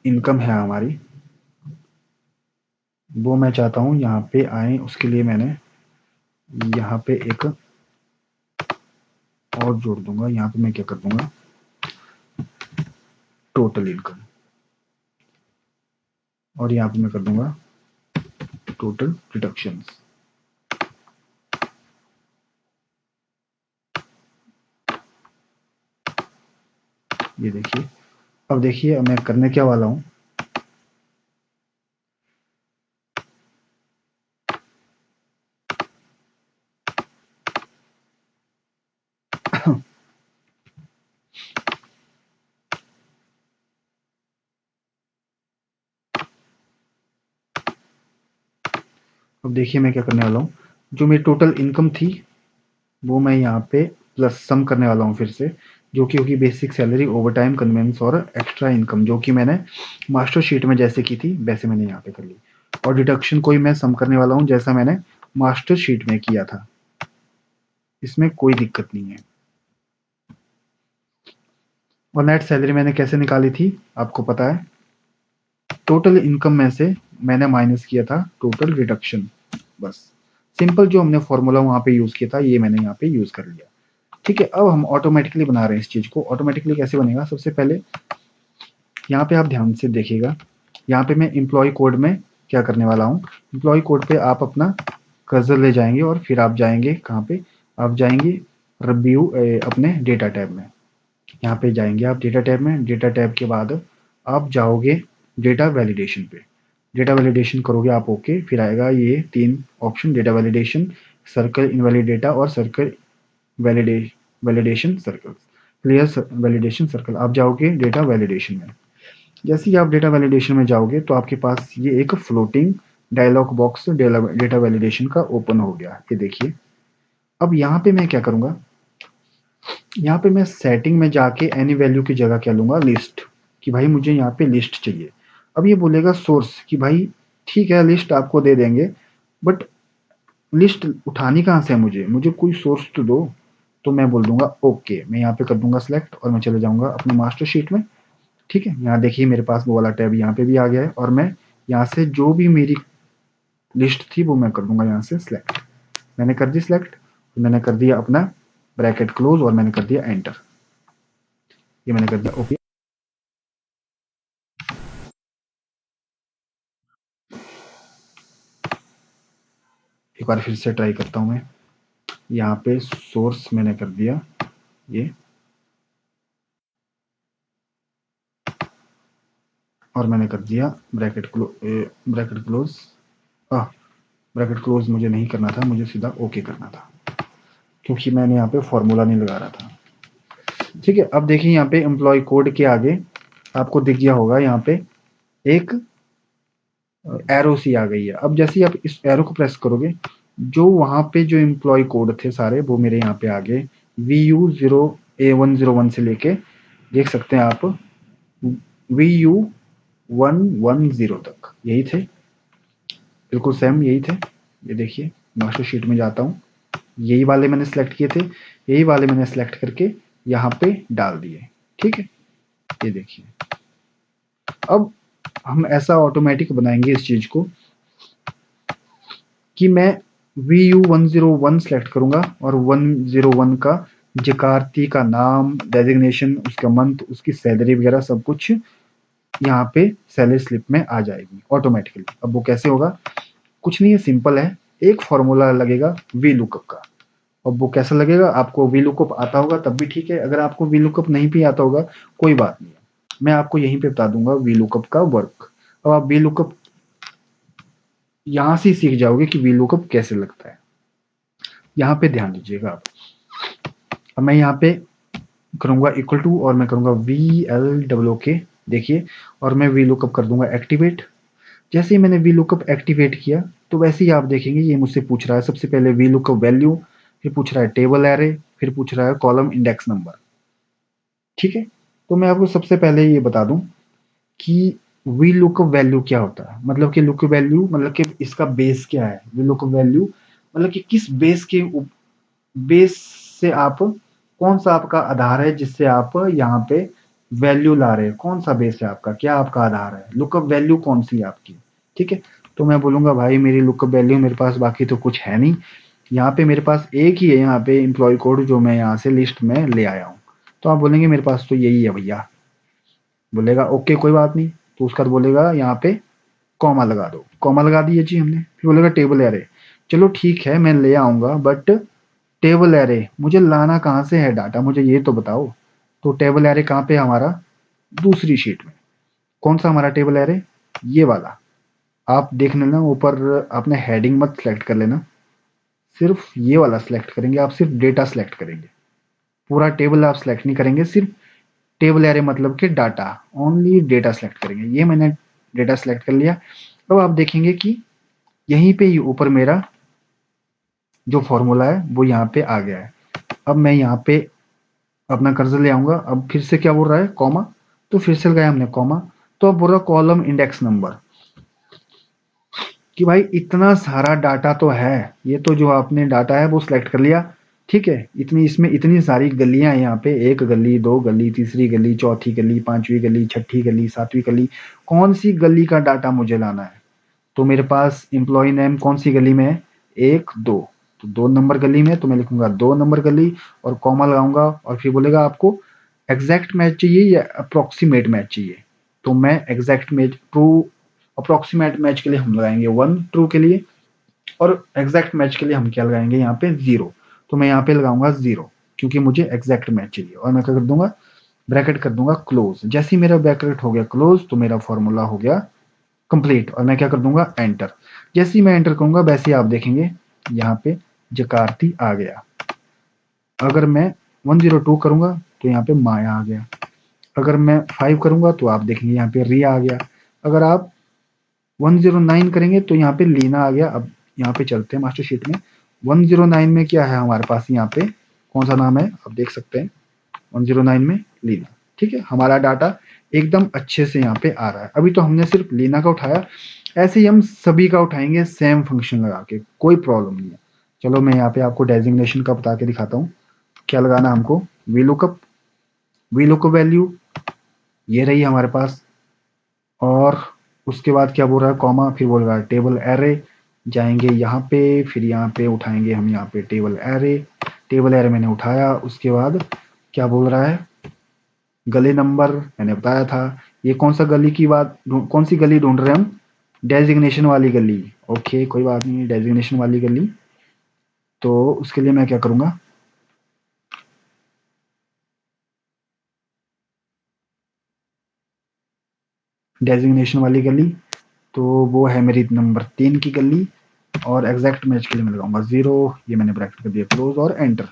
इनकम है हमारी वो मैं चाहता हूँ यहाँ पे आए। उसके लिए मैंने यहाँ पे एक और जोड़ दूंगा, यहाँ पे मैं क्या कर दूंगा, टोटल इनकम, और यहाँ पे मैं कर दूंगा टोटल डिडक्शंस। ये देखिए, अब देखिए मैं करने क्या वाला हूँ, अब देखिए मैं क्या करने वाला हूँ, जो मेरी टोटल इनकम थी वो मैं यहाँ पे प्लस सम करने वाला हूँ फिर से, जो कि होगी basic salary, overtime, conveyance और एक्स्ट्रा इनकम, जो कि मैंने मास्टर शीट में जैसे की थी वैसे मैंने यहाँ पे कर ली। और डिडक्शन को ही मैं सम करने वाला हूँ जैसा मैंने मास्टर शीट में किया था, इसमें कोई दिक्कत नहीं है। और नेट सैलरी मैंने कैसे निकाली थी आपको पता है, टोटल इनकम में से मैंने माइनस किया था टोटल रिडक्शन, बस सिंपल जो हमने फॉर्मूला वहां पे यूज किया था ये मैंने यहाँ पे यूज कर लिया। ठीक है, अब हम ऑटोमेटिकली बना रहे हैं इस चीज को। ऑटोमेटिकली कैसे बनेगा, सबसे पहले यहाँ पे आप ध्यान से देखिएगा, यहाँ पे मैं एम्प्लॉय कोड में क्या करने वाला हूँ, एम्प्लॉय कोड पे आप अपना कर्सर ले जाएंगे और फिर आप जाएंगे कहाँ पे, आप जाएंगे रिव्यू अपने डेटा टैब में, यहाँ पे जाएंगे आप डेटा टैब में, डेटा टैब के बाद आप जाओगे डेटा वैलिडेशन पे, डेटा वैलिडेशन करोगे आप ओके, फिर आएगा ये 3 option, data validation, circle invalid data और circle validation circle, clear validation circle. आप जाओगे डेटा वैलिडेशन में, जैसे ही आप डेटा वैलिडेशन में जाओगे तो आपके पास ये एक floating dialog box data validation का ओपन हो गया, ये देखिए। अब यहाँ पे मैं क्या करूँगा, यहाँ पे मैं सेटिंग में जाके एनी वैल्यू की जगह क्या लूँगा, लिस्ट, कि भाई मुझे यहाँ पे लिस्ट चाहिए। अब ये बोलेगा सोर्स कि भाई ठीक है लिस्ट आपको दे देंगे, बट लिस्ट उठानी कहाँ से है, मुझे कोई सोर्स तो दो। तो मैं बोल दूंगा ओके, मैं यहाँ पे कर दूंगा सिलेक्ट और मैं चले जाऊंगा अपने मास्टर शीट में। ठीक है, यहाँ देखिए मेरे पास वो वाला टैब यहाँ पे भी आ गया है और मैं यहाँ से जो भी मेरी लिस्ट थी वो मैं कर दूंगा यहाँ से सिलेक्ट। मैंने कर दी सिलेक्ट, मैंने कर दिया अपना ब्रैकेट क्लोज और मैंने कर दिया एंटर, ये मैंने कर दिया ओके। एक बार फिर से ट्राई करता हूँ मैं, यहाँ पे सोर्स मैंने कर दिया ये, और मैंने कर दिया ब्रैकेट क्लोज। ब्रैकेट क्लोज मुझे नहीं करना था, मुझे सीधा ओके करना था क्योंकि मैंने यहाँ पे फॉर्मूला नहीं लगा रहा था। ठीक है, अब देखिए यहाँ पे एम्प्लॉय कोड के आगे आपको दिख गया होगा यहाँ पे एक एरो सी आ गई है। अब जैसे ही आप इस एरो को प्रेस करोगे, जो वहां पे जो एम्प्लॉय कोड थे सारे वो मेरे यहाँ पे आ गए, VU0A101 से लेके देख सकते हैं आप VU110 तक, यही थे, बिल्कुल सेम यही थे। ये देखिए मास्टर शीट में जाता हूँ, यही वाले मैंने सेलेक्ट किए थे, यही वाले मैंने सेलेक्ट करके यहाँ पे डाल दिए। ठीक है, ये देखिए अब हम ऐसा ऑटोमेटिक बनाएंगे इस चीज को कि मैं VU101 सेलेक्ट करूंगा और 101 का जकार्ती का नाम, डेजिग्नेशन, उसका मंथ, उसकी सैलरी वगैरह सब कुछ यहाँ पे सैलरी स्लिप में आ जाएगी ऑटोमेटिकली। अब वो कैसे होगा, कुछ नहीं है, सिंपल है, एक फॉर्मूला लगेगा वी लुकअप का। अब वो कैसा लगेगा, आपको वी लुकअप आता होगा तब भी ठीक है, अगर आपको वी लुकअप नहीं भी आता होगा कोई बात नहीं है, मैं आपको यहीं पे बता दूंगा वी लुकअप का वर्क। अब आप वी लुकअप यहाँ से सीख जाओगे कि वी लुकअप कैसे लगता है। यहाँ पे ध्यान दीजिएगा आप, अब मैं यहाँ पे करूंगा इक्वल टू और मैं करूंगा VLOOK, देखिए, और मैं वी लुकअप कर दूंगा एक्टिवेट। जैसे ही मैंने वी लुकअप एक्टिवेट किया तो वैसे ही आप देखेंगे ये मुझसे पूछ रहा है सबसे पहले वी लुकअप वैल्यू, फिर पूछ रहा है टेबल एरे, फिर पूछ रहा है कॉलम इंडेक्स नंबर। ठीक है, तो मैं आपको सबसे पहले ये बता दूं कि वी लुकअप वैल्यू क्या होता है, मतलब कि लुकअप वैल्यू मतलब कि इसका बेस क्या है, वी लुकअप वैल्यू मतलब कि किस बेस के बेस से आप, कौन सा आपका आधार है जिससे आप यहाँ पे वैल्यू ला रहे हैं, कौन सा बेस है आपका, क्या आपका आधार है, लुकअप वैल्यू कौन सी है आपकी। ठीक है, तो मैं बोलूंगा भाई मेरी लुकअप वैल्यू मेरे पास बाकी तो कुछ है नहीं, यहाँ पे मेरे पास एक ही है, यहाँ पे एम्प्लॉय कोड जो मैं यहाँ से लिस्ट में ले आया हूँ। तो आप बोलेंगे मेरे पास तो यही है भैया, बोलेगा ओके कोई बात नहीं, तो उसका बोलेगा यहाँ पे कॉमा लगा दो, कॉमा लगा दिए जी हमने, फिर बोलेगा टेबल एरे, चलो ठीक है मैं ले आऊंगा, बट टेबल एरे मुझे लाना कहाँ से है डाटा, मुझे ये तो बताओ। तो टेबल एरे कहाँ पे है हमारा, दूसरी शीट में। कौन सा हमारा टेबल एरे, ये वाला। आप देख लेना ऊपर, आपने हेडिंग मत सेलेक्ट कर लेना, सिर्फ ये वाला सेलेक्ट करेंगे आप, सिर्फ डेटा सेलेक्ट करेंगे, पूरा टेबल आप सेलेक्ट नहीं करेंगे, सिर्फ टेबल एरे मतलब कि डाटा, ओनली डेटा सेलेक्ट करेंगे। ये मैंने डेटा सेलेक्ट कर लिया। अब आप देखेंगे कि यहीं पे ही ऊपर मेरा जो फॉर्मूला है वो यहाँ पे आ गया है। अब मैं यहाँ पे अपना कर्सर ले आऊंगा। अब फिर से क्या बोल रहा है, कॉमा, तो फिर से लगाया हमने कॉमा। तो अब बोल रहा कॉलम इंडेक्स नंबर, कि भाई इतना सारा डाटा तो है, ये तो जो आपने डाटा है वो सिलेक्ट कर लिया, ठीक है। इतनी इसमें इतनी सारी गलियां हैं यहाँ पे, एक गली, दो गली, तीसरी गली, चौथी गली, पांचवी गली, छठी गली, सातवीं गली, कौन सी गली का डाटा मुझे लाना है। तो मेरे पास एम्प्लॉय नेम कौन सी गली में है, एक दो, तो 2 नंबर गली में, तो मैं लिखूंगा 2 नंबर गली और कॉमा लगाऊंगा। और फिर बोलेगा आपको एग्जैक्ट मैच चाहिए या अप्रोक्सीमेट मैच चाहिए। तो मैं exact match, true, approximate match के लिए हम लगाएंगे 1 ट्रू के लिए, और एग्जैक्ट मैच के लिए हम क्या लगाएंगे यहाँ पे 0। तो मैं यहाँ पे लगाऊंगा 0, क्योंकि मुझे एग्जैक्ट मैच चाहिए। और मैं क्या कर दूंगा, ब्रैकेट कर दूंगा क्लोज। जैसे ही मेरा ब्रैकेट हो गया क्लोज, तो मेरा फॉर्मूला हो गया कंप्लीट। और मैं क्या कर दूंगा, एंटर। जैसे ही मैं एंटर करूंगा वैसे ही आप देखेंगे यहाँ पे जकार्ती आ गया। अगर मैं 102 करूंगा तो यहाँ पे माया आ गया। अगर मैं 5 करूंगा तो आप देखेंगे यहाँ पे रिया आ गया। अगर आप 109 करेंगे तो यहाँ पे लीना आ गया। अब यहाँ पे चलते हैं मास्टर शीट में। 109 में क्या है हमारे पास, यहाँ पे कौन सा नाम है आप देख सकते हैं, 109 में लीना। ठीक है, हमारा डाटा एकदम अच्छे से यहाँ पे आ रहा है। अभी तो हमने सिर्फ लीना का उठाया, ऐसे ही हम सभी का उठाएंगे सेम फंक्शन लगा के, कोई प्रॉब्लम नहीं है। चलो मैं यहाँ पे आपको डेजिग्नेशन का बता के दिखाता हूँ। क्या लगाना हमको, V lookup, we lookup value ये रही हमारे पास। और उसके बाद क्या बोल रहा है, कॉमा, फिर बोल रहा है टेबल एरे। जाएंगे यहाँ पे, फिर यहाँ पे उठाएंगे हम यहाँ पे टेबल एरे। टेबल एरे मैंने उठाया। उसके बाद क्या बोल रहा है, गली नंबर मैंने बताया था। ये कौन सा गली की बात, कौन सी गली ढूंढ रहे हैं हम, डेजिग्नेशन वाली गली। ओके कोई बात नहीं, डेजिग्नेशन वाली गली। तो उसके लिए मैं क्या करूंगा, डेजिग्नेशन वाली गली, तो वो है मेरी नंबर 3 की गली। और एग्जैक्ट मैच के लिए मैं लगाऊंगा 0। ये मैंने ब्रैकेट कर दिया क्लोज और एंटर।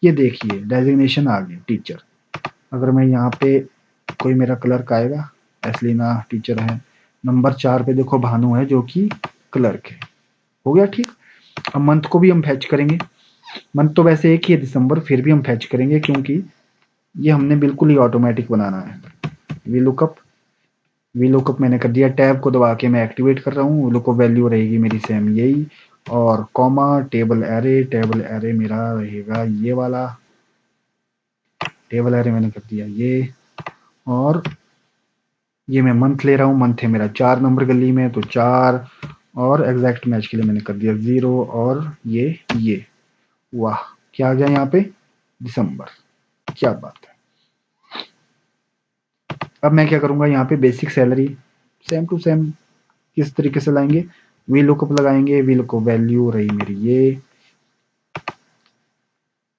ये देखिए डेजिग्नेशन आ गई टीचर। अगर मैं यहाँ पे कोई मेरा क्लर्क आएगा, एसलीना टीचर है। नंबर 4 पे देखो भानु है जो कि क्लर्क है। हो गया ठीक। अब मंथ को भी हम फैच करेंगे। मंथ तो वैसे एक ही है दिसंबर, फिर भी हम फैच करेंगे क्योंकि ये हमने बिल्कुल ही ऑटोमेटिक बनाना है। वी लुकअप, वी लुकअप मैंने कर दिया, टैब को दबा के मैं एक्टिवेट कर रहा हूँ। लुकअप वैल्यू रहेगी मेरी सेम यही। और comma, table array, table array मेरा रहेगा ये वाला, टेबल एरे मैंने कर दिया ये। और ये मैं मंथ ले रहा हूँ, मंथ है मेरा 4 नंबर गली में, तो 4। और एग्जैक्ट मैच के लिए मैंने कर दिया 0। और ये वाह, क्या आ गया यहाँ पे, दिसंबर। क्या बात है। अब मैं क्या करूंगा, यहाँ पे basic salary same to same किस तरीके से लाएंगे, वी लुकअप लगाएंगे। वी लुकअप वैल्यू रही मेरी ये,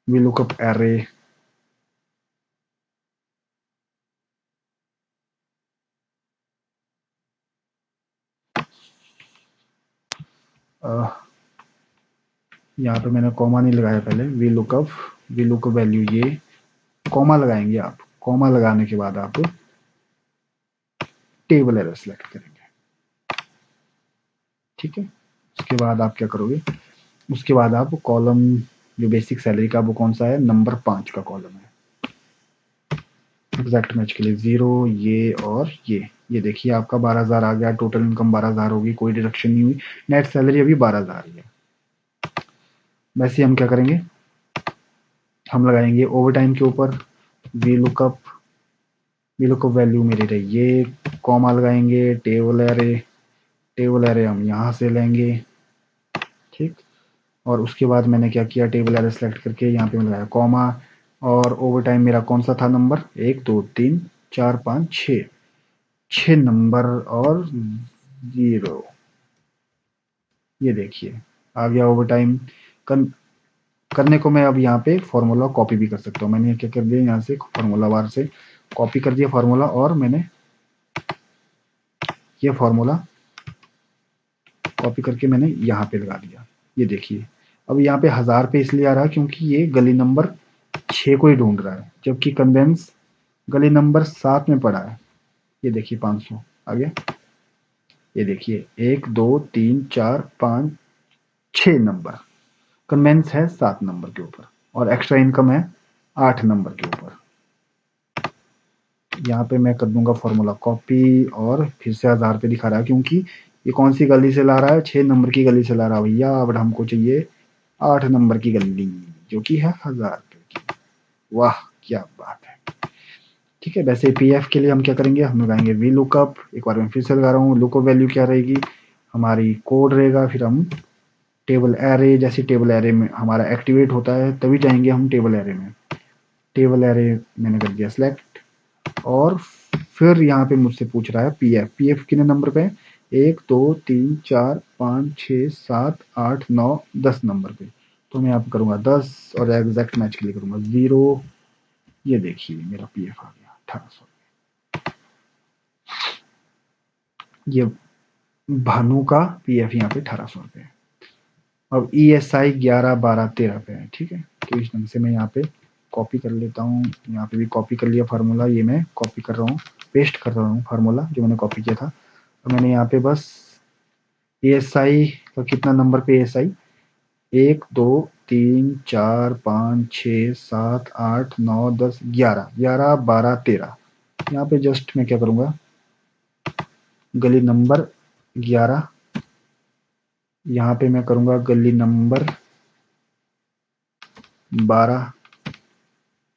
वी लुकअप एरे, यहाँ पे मैंने कॉमा नहीं लगाया पहले, वी लुकअप वैल्यू ये, कॉमा लगाएंगे आप। कॉमा लगाने के बाद आप टेबल एरर सेलेक्ट करेंगे, ठीक है। उसके बाद आप क्या करोगे, उसके बाद आप कॉलम, जो बेसिक सैलरी का वो कौन सा है, नंबर 5 का कॉलम है। एग्जैक्ट मैच के लिए 0, ये और ये देखिए आपका 12,000 आ गया। टोटल इनकम 12,000 होगी, कोई डिडक्शन नहीं हुई। नेट सैलरी अभी 12,000 ही है। वैसे हम क्या करेंगे, हम लगाएंगे ओवर टाइम के ऊपर V lookup, we lookup value मेरी रही ये, कॉमा लगाएंगे, टेबल एरे, टेबल एरे हम यहाँ से लेंगे, ठीक। और उसके बाद मैंने क्या किया, टेबल एरे सेलेक्ट करके यहाँ पे मैं लगाया कॉमा। और ओवर टाइम मेरा कौन सा था नंबर, 1 2 3 4 5 6, 6 नंबर और 0। ये देखिए आ गया ओवर टाइम। करने को मैं अब यहाँ पे फॉर्मूला कॉपी भी कर सकता हूँ। मैंने क्या कर दिया, यहाँ से फॉर्मूला बार से कॉपी कर दिया फॉर्मूला, और मैंने ये फॉर्मूला कॉपी करके मैंने यहाँ पे लगा दिया। ये देखिए अब यहाँ पे 1000 पे इसलिए आ रहा है क्योंकि ये गली नंबर 6 को ही ढूंढ रहा है, जबकि कन्वेंस गली नंबर 7 में पड़ा है। ये देखिए 500 आ गया। ये देखिए 1 2 3 4 5 6 नंबर, कन्वेंस है 7 नंबर के ऊपर और एक्स्ट्रा इनकम है 8 नंबर के ऊपर। यहाँ पे मैं कर दूंगा फॉर्मूला कॉपी और फिर से 1000 पे दिखा रहा है क्योंकि ये कौन सी गली से ला रहा है, 6 नंबर की गली से ला रहा है भैया। अब हमको चाहिए 8 नंबर की गली जो कि है 1000 रुपए की। वाह क्या बात है। ठीक है, वैसे पीएफ के लिए हम क्या करेंगे, हम लगाएंगे वी लुकअप। एक बार मैं फिर से लगा रहा हूँ, लुकअप वैल्यू क्या रहेगी, हमारी कोड रहेगा, फिर हम टेबल एरे, जैसे टेबल एरे में हमारा एक्टिवेट होता है तभी जाएंगे हम टेबल एरे में। टेबल एरे मैंने कर दिया सिलेक्ट और फिर यहाँ पे मुझसे पूछ रहा है पीएफ। पीएफ कितने नंबर पे है, 1 2 3 4 5 6 7 8 9 10 नंबर पे। तो मैं यहाँ पे करूँगा 10 और एग्जैक्ट मैच के लिए करूँगा 0। ये देखिए मेरा पीएफ आ गया 1800। ये भानु का पीएफ यहाँ पे 1800 रुपये। अब ईएसआई 11 12 13 पे है। ठीक है, तो इस ढंग से मैं यहाँ पे कॉपी कर लेता हूँ। यहाँ पे भी कॉपी कर लिया फार्मूला, ये मैं कॉपी कर रहा हूँ, पेस्ट कर रहा हूँ फार्मूला जो मैंने कॉपी किया था। तो मैंने यहाँ पे बस ईएसआई का कितना नंबर पे ईएसआई, 1 2 3 4 5 6 7 8 9 10 11 11 12 13। यहाँ पे जस्ट मैं क्या करूँगा, गली नंबर 11, यहाँ पे मैं करूँगा गली नंबर 12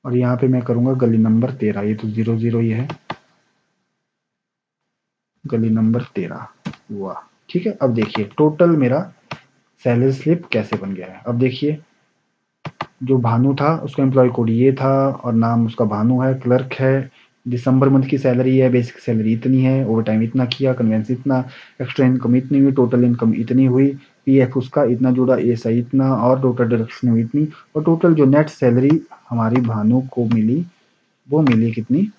और यहाँ पे मैं करूँगा गली नंबर 13। ये तो 0 0 ही है, गली नंबर 13। वाह ठीक है। अब देखिए टोटल मेरा सैलरी स्लिप कैसे बन गया है। अब देखिए जो भानु था उसका एम्प्लॉय कोड ये था और नाम उसका भानु है, क्लर्क है, दिसंबर मंथ की सैलरी है, बेसिक सैलरी इतनी है, ओवर टाइम इतना किया, कन्वेंस इतना, एक्स्ट्रा इनकम इतनी हुई, टोटल इनकम इतनी हुई, पीएफ उसका इतना जुड़ा, एएसआई इतना और टोटल डिडक्शन हुई इतनी, और टोटल जो नेट सैलरी हमारी भानु को मिली वो मिली कितनी,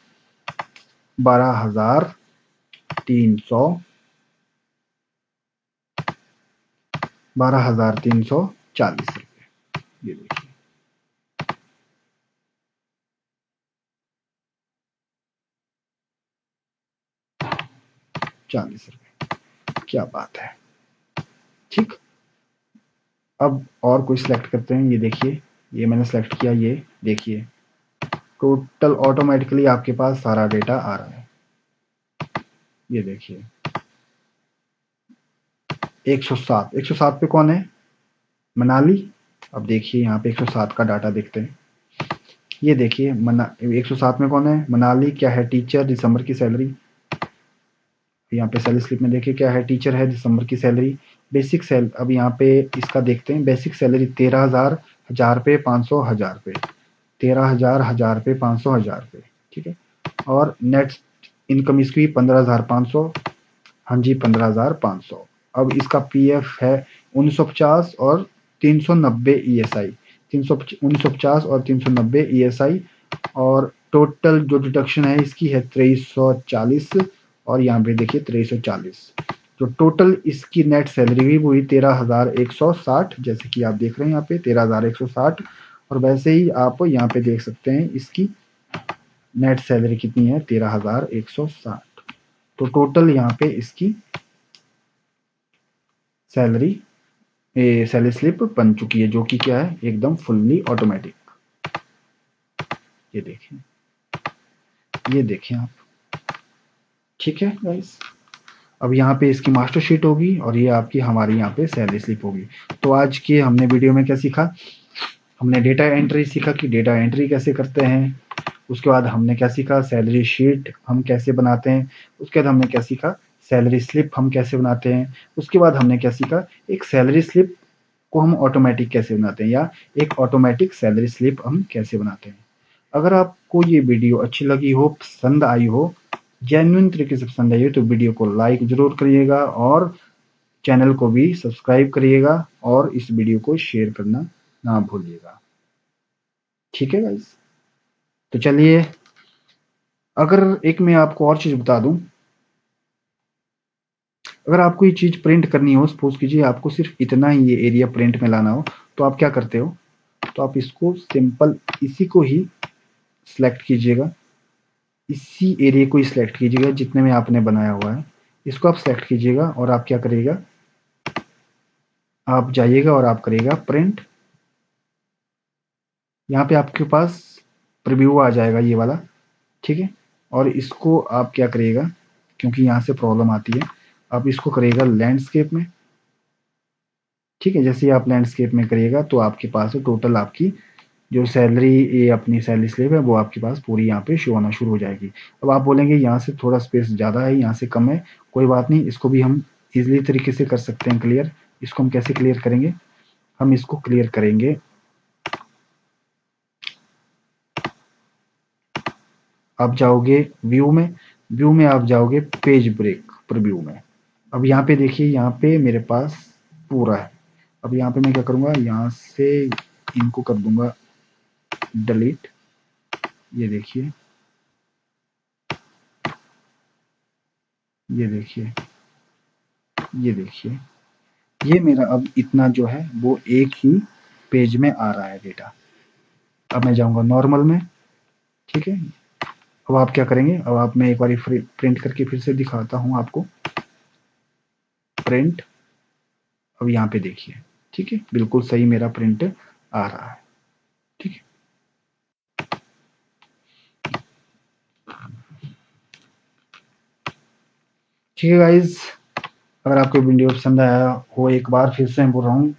12,300 12,340 रुपये। ये देखिए 40 रुपये, क्या बात है। ठीक, अब और कोई सिलेक्ट करते हैं। ये देखिए ये मैंने सेलेक्ट किया, ये देखिए टोटल ऑटोमेटिकली आपके पास सारा डेटा आ रहा है। ये देखिए 107 107 पे कौन है, मनाली। अब देखिए यहाँ पे 107 का डाटा देखते हैं। ये देखिए 107 में कौन है, मनाली। क्या है, टीचर, दिसंबर की सैलरी। यहाँ पे सैलरी स्लिप में देखिए क्या है, टीचर है, दिसंबर की सैलरी, बेसिक सैल। अब यहाँ पे इसका देखते हैं, बेसिक सैलरी 13,000, 1000 पे, 500, 1000 पे, 13,000, 1000 पे, 500, 1000 पे। ठीक है, और नेट इनकम इसकी 15,500। हाँ जी 15,500। अब इसका पीएफ है 1950 और 390 ईएसआई, 1950 और 390 ईएसआई, और टोटल जो डिडक्शन है इसकी है 2340। और यहाँ पे देखिए 2340, जो टोटल इसकी नेट सैलरी हुई वो हुई 13,160, जैसे कि आप देख रहे हैं यहाँ पे 13,160। और वैसे ही आप यहाँ पे देख सकते हैं इसकी नेट सैलरी कितनी है, 13,160। तो टोटल यहाँ पे इसकी सैलरी सैलरी स्लिप बन चुकी है, जो कि क्या है, एकदम फुल्ली ऑटोमेटिक। ये देखें, ये देखें आप। ठीक है गाइस, अब यहाँ पे इसकी मास्टर शीट होगी और ये आपकी हमारी यहाँ पे सैलरी स्लिप होगी। तो आज के हमने वीडियो में क्या सीखा, हमने डेटा एंट्री सीखा कि डेटा एंट्री कैसे करते हैं। उसके बाद हमने क्या सीखा, सैलरी शीट हम कैसे बनाते हैं। उसके बाद हमने क्या सीखा, सैलरी स्लिप हम कैसे बनाते हैं। उसके बाद हमने क्या सीखा, एक सैलरी स्लिप को हम ऑटोमेटिक कैसे बनाते हैं, या एक ऑटोमेटिक सैलरी स्लिप हम कैसे बनाते हैं। अगर आपको ये वीडियो अच्छी लगी हो, पसंद आई हो, जेन्युइन तरीके से पसंद आई हो, तो वीडियो को लाइक ज़रूर करिएगा और चैनल को भी सब्सक्राइब करिएगा और इस वीडियो को शेयर करना ना भूलिएगा। ठीक है गाइस, तो चलिए, अगर एक मैं आपको और चीज़ बता दूं, अगर आपको ये चीज़ प्रिंट करनी हो, सपोज कीजिए आपको सिर्फ इतना ही ये एरिया प्रिंट में लाना हो, तो आप क्या करते हो, तो आप इसको सिंपल इसी को ही सिलेक्ट कीजिएगा, इसी एरिया को ही सिलेक्ट कीजिएगा जितने में आपने बनाया हुआ है। इसको आप सेलेक्ट कीजिएगा और आप क्या करिएगा, आप जाइएगा और आप करिएगा प्रिंट। यहाँ पे आपके पास प्रीव्यू आ जाएगा ये वाला, ठीक है। और इसको आप क्या करिएगा, क्योंकि यहाँ से प्रॉब्लम आती है, आप इसको करिएगा लैंडस्केप में, ठीक है। जैसे ही आप लैंडस्केप में करिएगा तो आपके पास टोटल आपकी जो सैलरी, ये अपनी सैलरी स्लिप है वो आपके पास पूरी यहाँ पे शो होना शुरू हो जाएगी। अब आप बोलेंगे यहाँ से थोड़ा स्पेस ज़्यादा है, यहाँ से कम है, कोई बात नहीं, इसको भी हम इजीली तरीके से कर सकते हैं क्लियर। इसको हम कैसे क्लियर करेंगे, हम इसको क्लियर करेंगे, आप जाओगे व्यू में, व्यू में आप जाओगे पेज ब्रेक प्रीव्यू में। अब यहाँ पे देखिए, यहाँ पे मेरे पास पूरा है। अब यहाँ पे मैं क्या करूँगा, यहाँ से इनको कर दूंगा डिलीट। ये देखिए, ये देखिए, ये देखिए, ये मेरा अब इतना जो है वो एक ही पेज में आ रहा है डेटा। अब मैं जाऊंगा नॉर्मल में, ठीक है। अब आप क्या करेंगे, अब आप, मैं एक बार प्रिंट करके फिर से दिखाता हूँ आपको, प्रिंट। अब यहाँ पे देखिए, ठीक है, बिल्कुल सही मेरा प्रिंट आ रहा है, ठीक है। ठीक है गाइज, अगर आपको वीडियो पसंद आया हो, एक बार फिर से मैं बोल रहा हूँ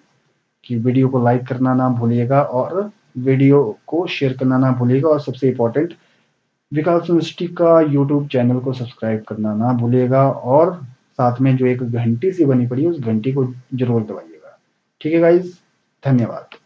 कि वीडियो को लाइक करना ना भूलिएगा और वीडियो को शेयर करना ना भूलिएगा, और सबसे इम्पोर्टेंट, विकास यूनिवर्सिटी का यूट्यूब चैनल को सब्सक्राइब करना ना भूलिएगा, और साथ में जो एक घंटी सी बनी पड़ी है उस घंटी को जरूर दबाइएगा। ठीक है गाइज, धन्यवाद।